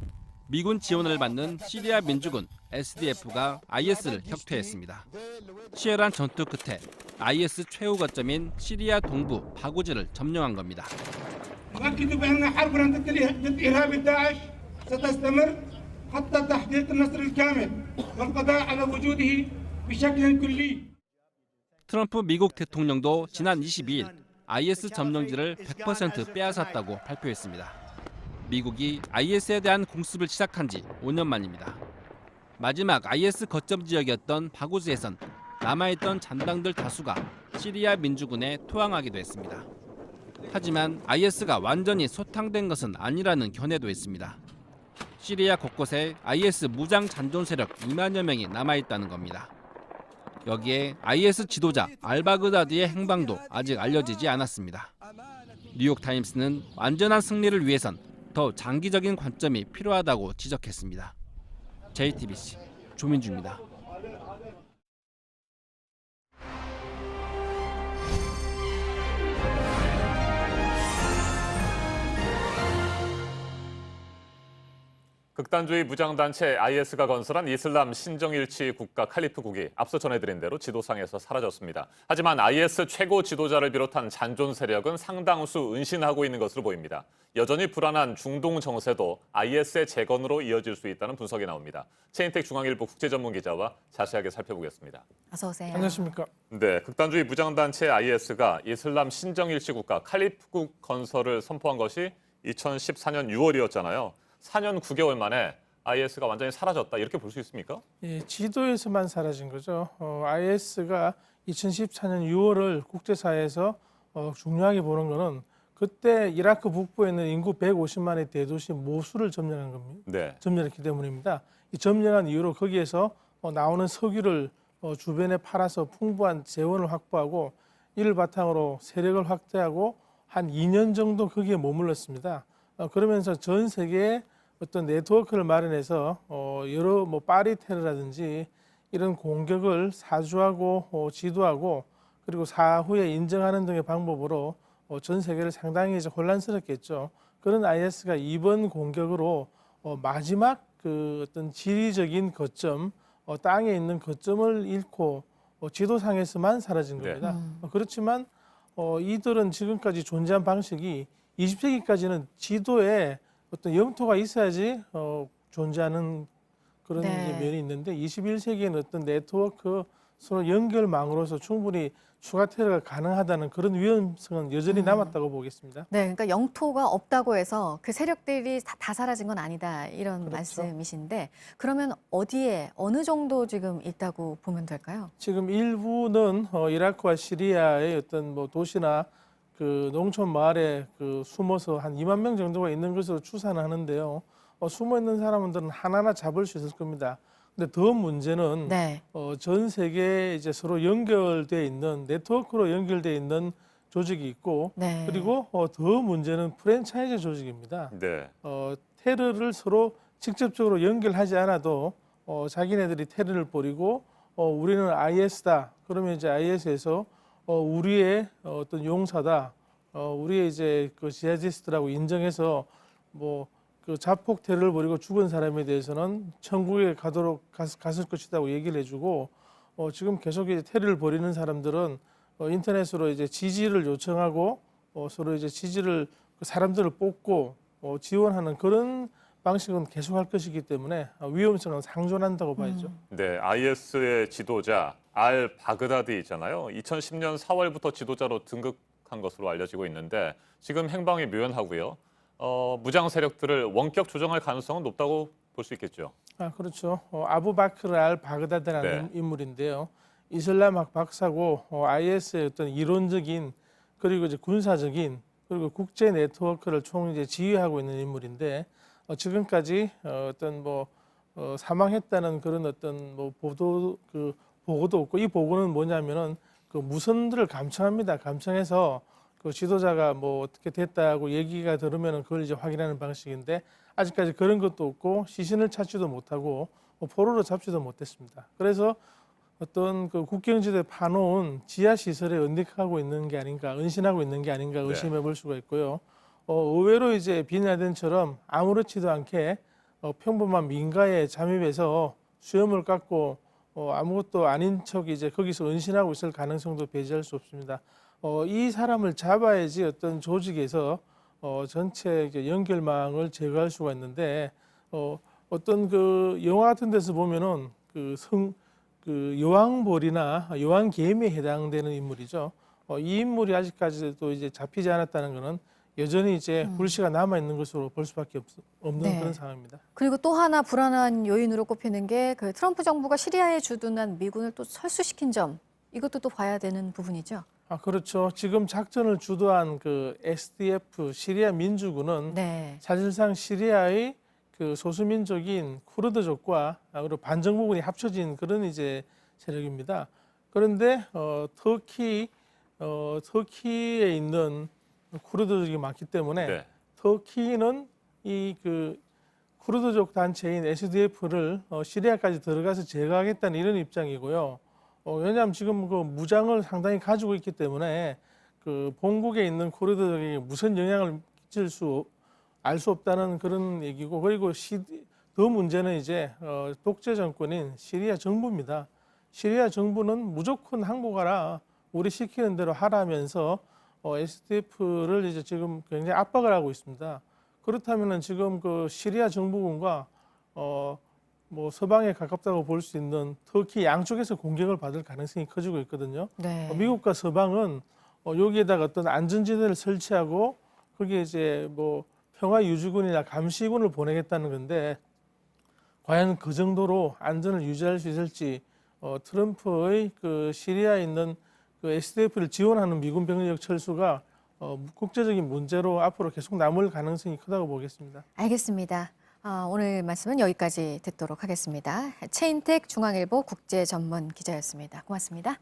미군 지원을 받는 시리아 민주군 SDF가 IS를 격퇴했습니다. 치열한 전투 끝에 IS 최후 거점인 시리아 동부 바구지를 점령한 겁니다. 트럼프 미국 대통령도 지난 22일 IS 점령지를 100% 빼앗았다고 발표했습니다. 미국이 IS에 대한 공습을 시작한 지 5년 만입니다. 마지막 IS 거점 지역이었던 바구즈에선 남아있던 잔당들 다수가 시리아 민주군에 투항하기도 했습니다. 하지만 IS가 완전히 소탕된 것은 아니라는 견해도 있습니다. 시리아 곳곳에 IS 무장 잔존 세력 2만여 명이 남아있다는 겁니다. 여기에 IS 지도자 알바그다디의 행방도 아직 알려지지 않았습니다. 뉴욕타임스는 완전한 승리를 위해선 더 장기적인 관점이 필요하다고 지적했습니다. JTBC 조민주입니다. 극단주의 무장단체 IS가 건설한 이슬람 신정일치 국가 칼리프국이 앞서 전해드린 대로 지도상에서 사라졌습니다. 하지만 IS 최고 지도자를 비롯한 잔존 세력은 상당수 은신하고 있는 것으로 보입니다. 여전히 불안한 중동 정세도 IS의 재건으로 이어질 수 있다는 분석이 나옵니다. 최인택 중앙일보 국제전문기자와 자세하게 살펴보겠습니다. 어서 오세요. 안녕하십니까? 네, 극단주의 무장단체 IS가 이슬람 신정일치 국가 칼리프국 건설을 선포한 것이 2014년 6월이었잖아요. 4년 9개월 만에 IS가 완전히 사라졌다 이렇게 볼 수 있습니까? 예, 지도에서만 사라진 거죠. IS가 2014년 6월을 국제사회에서 중요하게 보는 거는 그때 이라크 북부에 있는 인구 150만의 대도시 모술을 점령한 겁니다. 네. 점령했기 때문입니다. 이 점령한 이후로 거기에서 나오는 석유를 주변에 팔아서 풍부한 재원을 확보하고 이를 바탕으로 세력을 확대하고 한 2년 정도 거기에 머물렀습니다. 그러면서 전 세계에 어떤 네트워크를 마련해서 여러 파리 테러라든지 이런 공격을 사주하고 지도하고 그리고 사후에 인정하는 등의 방법으로 전 세계를 상당히 이제 혼란스럽겠죠. 그런 IS가 이번 공격으로 마지막 그 어떤 지리적인 거점, 땅에 있는 거점을 잃고 지도상에서만 사라진 겁니다. 그렇지만 이들은 지금까지 존재한 방식이 20세기까지는 지도에 어떤 영토가 있어야지 존재하는 그런 면이 있는데 21세기에는 어떤 네트워크 서로 연결망으로서 충분히 추가 테러가 가능하다는 그런 위험성은 여전히 남았다고 보겠습니다. 네, 그러니까 영토가 없다고 해서 그 세력들이 다 사라진 건 아니다 이런 그렇죠. 말씀이신데 그러면 어디에 어느 정도 지금 있다고 보면 될까요? 지금 일부는 이라크와 시리아의 어떤 도시나 그 농촌 마을에 숨어서 한 2만 명 정도가 있는 것으로 추산을 하는데요. 숨어 있는 사람들은 하나하나 잡을 수 있을 겁니다. 근데 더 문제는 전 세계에 이제 서로 연결돼 있는 네트워크로 연결돼 있는 조직이 있고 네. 그리고 더 문제는 프랜차이즈 조직입니다. 네. 테러를 서로 직접적으로 연결하지 않아도 자기네들이 테러를 벌이고 우리는 IS다. 그러면 이제 IS에서 우리의 어떤 용사다. 우리의 이제 그 지하디스트라고 인정해서 뭐 그 자폭 테러를 벌이고 죽은 사람에 대해서는 천국에 갔을 것이라고 얘기를 해주고 지금 계속 이제 테러를 벌이는 사람들은 인터넷으로 이제 지지를 요청하고 서로 이제 지지를 그 사람들을 뽑고 지원하는 그런 방식은 계속할 것이기 때문에 위험성은 상존한다고 봐야죠. 네, IS의 지도자 알 바그다디 있잖아요. 2010년 4월부터 지도자로 등극한 것으로 알려지고 있는데 지금 행방이 묘연하고요. 무장 세력들을 원격 조정할 가능성은 높다고 볼 수 있겠죠. 그렇죠. 아부바크르 알 바그다드라는 인물인데요. 이슬람학 박사고 IS의 어떤 이론적인 그리고 이제 군사적인 그리고 국제 네트워크를 총 이제 지휘하고 있는 인물인데 지금까지 어떤 뭐 사망했다는 그런 어떤 뭐 보고도 없고 이 보고는 뭐냐면은 그 무선들을 감청합니다. 감청해서 그 지도자가 뭐 어떻게 됐다고 얘기가 들으면은 그걸 이제 확인하는 방식인데 아직까지 그런 것도 없고 시신을 찾지도 못하고 포로로 잡지도 못했습니다. 그래서 어떤 그 국경지대에 파놓은 지하 시설에 은닉하고 있는 게 아닌가, 은신하고 있는 게 아닌가 의심해 볼 수가 있고요. 의외로 이제 빈라덴처럼 아무렇지도 않게 평범한 민가에 잠입해서 수염을 깎고 아무것도 아닌 척 이제 거기서 은신하고 있을 가능성도 배제할 수 없습니다. 이 사람을 잡아야지 어떤 조직에서 전체 연결망을 제거할 수가 있는데 어떤 그 영화 같은 데서 보면은 그 여왕벌이나 여왕개미에 해당되는 인물이죠. 이 인물이 아직까지도 이제 잡히지 않았다는 것은 여전히 이제 불씨가 남아 있는 것으로 볼 수밖에 없는 네. 그런 상황입니다. 그리고 또 하나 불안한 요인으로 꼽히는 게 그 트럼프 정부가 시리아에 주둔한 미군을 또 철수시킨 점, 이것도 또 봐야 되는 부분이죠. 그렇죠. 지금 작전을 주도한 그 SDF 시리아 민주군은 네. 사실상 시리아의 그 소수민족인 쿠르드족과 그리고 반정부군이 합쳐진 그런 이제 세력입니다. 그런데 터키에 있는 쿠르드족이 많기 때문에 네. 터키는 이 그 쿠르드족 단체인 SDF를 시리아까지 들어가서 제거하겠다는 이런 입장이고요. 왜냐하면 지금 그 무장을 상당히 가지고 있기 때문에 그 본국에 있는 쿠르드족에게 무슨 영향을 끼칠 알 수 없다는 그런 얘기고, 그리고 더 문제는 이제 독재 정권인 시리아 정부입니다. 시리아 정부는 무조건 항복하라, 우리 시키는 대로 하라면서 SDF를 이제 지금 굉장히 압박을 하고 있습니다. 그렇다면은 지금 그 시리아 정부군과 뭐 서방에 가깝다고 볼 수 있는 터키 양쪽에서 공격을 받을 가능성이 커지고 있거든요. 네. 미국과 서방은 여기에다가 어떤 안전지대를 설치하고 거기에 이제 뭐 평화유지군이나 감시군을 보내겠다는 건데 과연 그 정도로 안전을 유지할 수 있을지 트럼프의 그 시리아에 있는 그 SDF를 지원하는 미군 병력 철수가 국제적인 문제로 앞으로 계속 남을 가능성이 크다고 보겠습니다. 알겠습니다. 오늘 말씀은 여기까지 듣도록 하겠습니다. 최인택 중앙일보 국제전문 기자였습니다. 고맙습니다.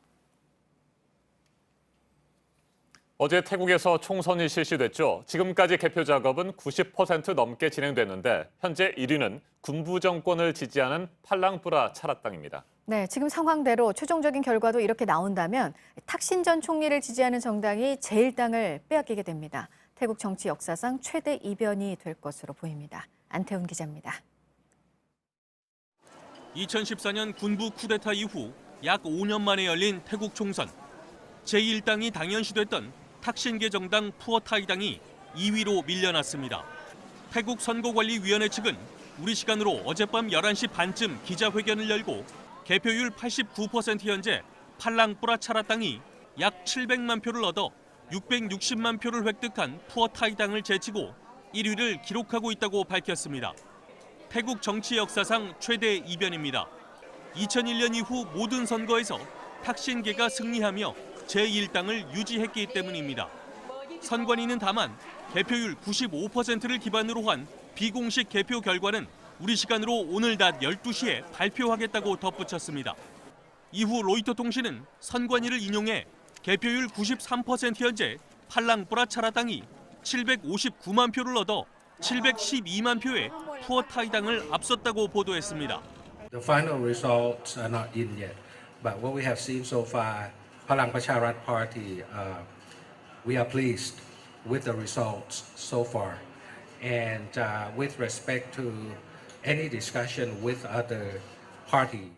어제 태국에서 총선이 실시됐죠. 지금까지 개표 작업은 90% 넘게 진행됐는데 현재 1위는 군부 정권을 지지하는 팔랑뿌라 차라당입니다. 네, 지금 상황대로 최종적인 결과도 이렇게 나온다면 탁신 전 총리를 지지하는 정당이 제1당을 빼앗기게 됩니다. 태국 정치 역사상 최대 이변이 될 것으로 보입니다. 안태훈 기자입니다. 2014년 군부 쿠데타 이후 약 5년 만에 열린 태국 총선. 제1당이 당연시됐던 탁신계 정당 푸어타이당이 2위로 밀려났습니다. 태국 선거관리위원회 측은 우리 시간으로 어젯밤 11시 반쯤 기자회견을 열고 개표율 89% 현재 팔랑뿌라 차라당이 약 700만 표를 얻어 660만 표를 획득한 푸어타이당을 제치고 1위를 기록하고 있다고 밝혔습니다. 태국 정치 역사상 최대 이변입니다. 2001년 이후 모든 선거에서 탁신계가 승리하며 제1당을 유지했기 때문입니다. 선관위는 다만 개표율 95%를 기반으로 한 비공식 개표 결과는 우리 시간으로 오늘 낮 12시에 발표하겠다고 덧붙였습니다. 이후 로이터 통신은 선관위를 인용해 개표율 93% 현재 팔랑 뿌라차라당이 759만 표를 얻어 712만 표의 푸어타이당을 앞섰다고 보도했습니다. The final results are not in yet, but what we have seen so far, Palang Pracharat Party, we are pleased with the results so far, and with respect to any discussion with other party.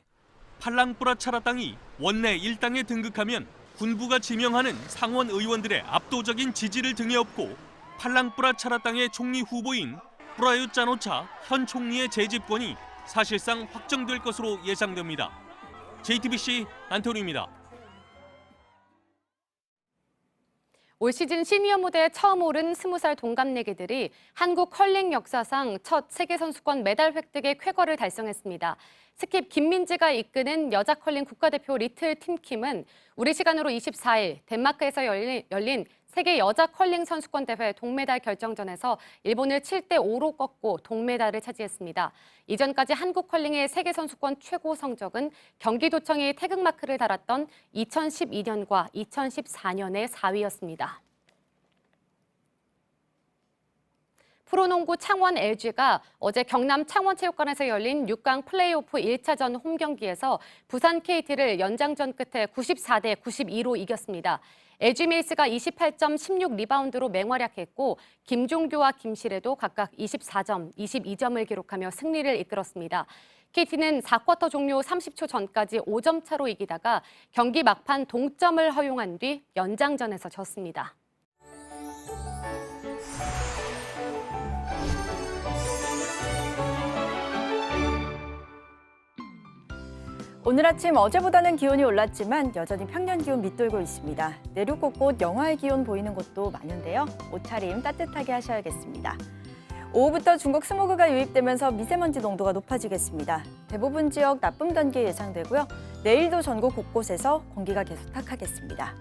팔랑 뿌라차라당이 원내 1당에 등극하면 군부가 지명하는 상원 의원들의 압도적인 지지를 등에 업고 팔랑 뿌라차라당의 총리 후보인 프라유트 짠오차 현 총리의 재집권이 사실상 확정될 것으로 예상됩니다. JTBC 안토니입니다. 올 시즌 시니어 무대에 처음 오른 20살 동갑내기들이 한국 컬링 역사상 첫 세계선수권 메달 획득의 쾌거를 달성했습니다. 스킵 김민지가 이끄는 여자 컬링 국가대표 리틀 팀킴은 우리 시간으로 24일 덴마크에서 열린 세계 여자 컬링 선수권 대회 동메달 결정전에서 일본을 7대5로 꺾고 동메달을 차지했습니다. 이전까지 한국 컬링의 세계 선수권 최고 성적은 경기도청이 태극마크를 달았던 2012년과 2014년의 4위였습니다. 프로농구 창원 LG가 어제 경남 창원체육관에서 열린 6강 플레이오프 1차전 홈경기에서 부산 KT를 연장전 끝에 94대 92로 이겼습니다. LG 메이스가 28점, 16 리바운드로 맹활약했고 김종규와 김실애도 각각 24점, 22점을 기록하며 승리를 이끌었습니다. KT는 4쿼터 종료 30초 전까지 5점 차로 이기다가 경기 막판 동점을 허용한 뒤 연장전에서 졌습니다. 오늘 아침 어제보다는 기온이 올랐지만 여전히 평년 기온 밑돌고 있습니다. 내륙 곳곳 영하의 기온 보이는 곳도 많은데요. 옷차림 따뜻하게 하셔야겠습니다. 오후부터 중국 스모그가 유입되면서 미세먼지 농도가 높아지겠습니다. 대부분 지역 나쁨 단계 예상되고요. 내일도 전국 곳곳에서 공기가 계속 탁하겠습니다.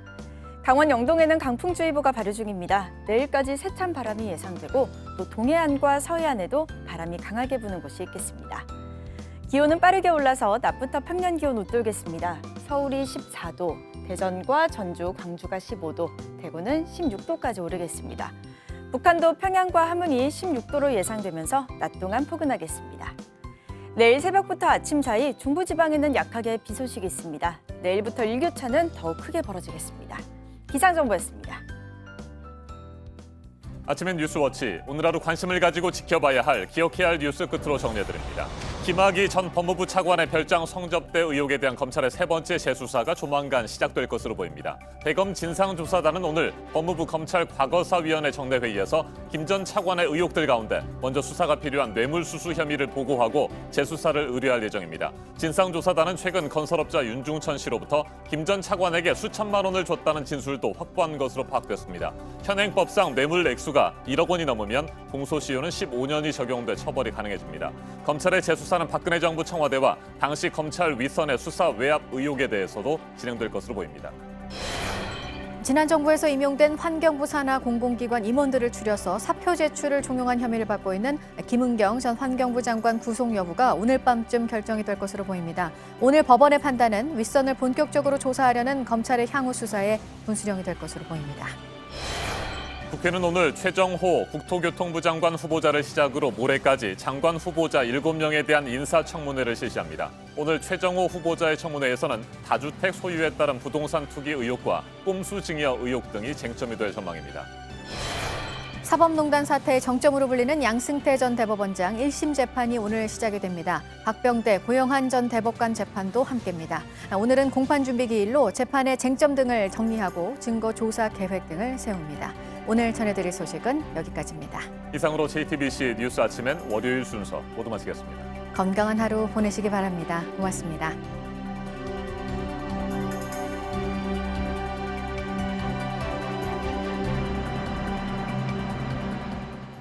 강원 영동에는 강풍주의보가 발효 중입니다. 내일까지 세찬 바람이 예상되고 또 동해안과 서해안에도 바람이 강하게 부는 곳이 있겠습니다. 기온은 빠르게 올라서 낮부터 평년 기온 웃돌겠습니다. 서울이 14도, 대전과 전주, 광주가 15도, 대구는 16도까지 오르겠습니다. 북한도 평양과 함흥이 16도로 예상되면서 낮 동안 포근하겠습니다. 내일 새벽부터 아침 사이 중부지방에는 약하게 비 소식이 있습니다. 내일부터 일교차는 더욱 크게 벌어지겠습니다. 기상정보였습니다. 아침엔 뉴스워치, 오늘 하루 관심을 가지고 지켜봐야 할, 기억해야 할 뉴스 끝으로 정리해드립니다. 김학의 전 법무부 차관의 별장 성접대 의혹에 대한 검찰의 세 번째 재수사가 조만간 시작될 것으로 보입니다. 대검 진상조사단은 오늘 법무부 검찰 과거사위원회 정례회의에서 김 전 차관의 의혹들 가운데 먼저 수사가 필요한 뇌물수수 혐의를 보고하고 재수사를 의뢰할 예정입니다. 진상조사단은 최근 건설업자 윤중천 씨로부터 김 전 차관에게 수천만 원을 줬다는 진술도 확보한 것으로 파악됐습니다. 현행법상 뇌물 액수가 1억 원이 넘으면 공소시효는 15년이 적용돼 처벌이 가능해집니다. 검찰의 재수사는 박근혜 정부 청와대와 당시 검찰 윗선의 수사 외압 의혹에 대해서도 진행될 것으로 보입니다. 지난 정부에서 임용된 환경부 산하 공공기관 임원들을 추려서 사표 제출을 종용한 혐의를 받고 있는 김은경 전 환경부 장관 구속 여부가 오늘 밤쯤 결정이 될 것으로 보입니다. 오늘 법원의 판단은 윗선을 본격적으로 조사하려는 검찰의 향후 수사에 분수령이 될 것으로 보입니다. 국회는 오늘 최정호 국토교통부 장관 후보자를 시작으로 모레까지 장관 후보자 7명에 대한 인사청문회를 실시합니다. 오늘 최정호 후보자의 청문회에서는 다주택 소유에 따른 부동산 투기 의혹과 꼼수 증여 의혹 등이 쟁점이 될 전망입니다. 사법농단 사태의 정점으로 불리는 양승태 전 대법원장 1심 재판이 오늘 시작이 됩니다. 박병대, 고영한 전 대법관 재판도 함께입니다. 오늘은 공판 준비 기일로 재판의 쟁점 등을 정리하고 증거 조사 계획 등을 세웁니다. 오늘 전해드릴 소식은 여기까지입니다. 이상으로 JTBC 뉴스 아침엔 월요일 순서 모두 마치겠습니다. 건강한 하루 보내시기 바랍니다. 고맙습니다.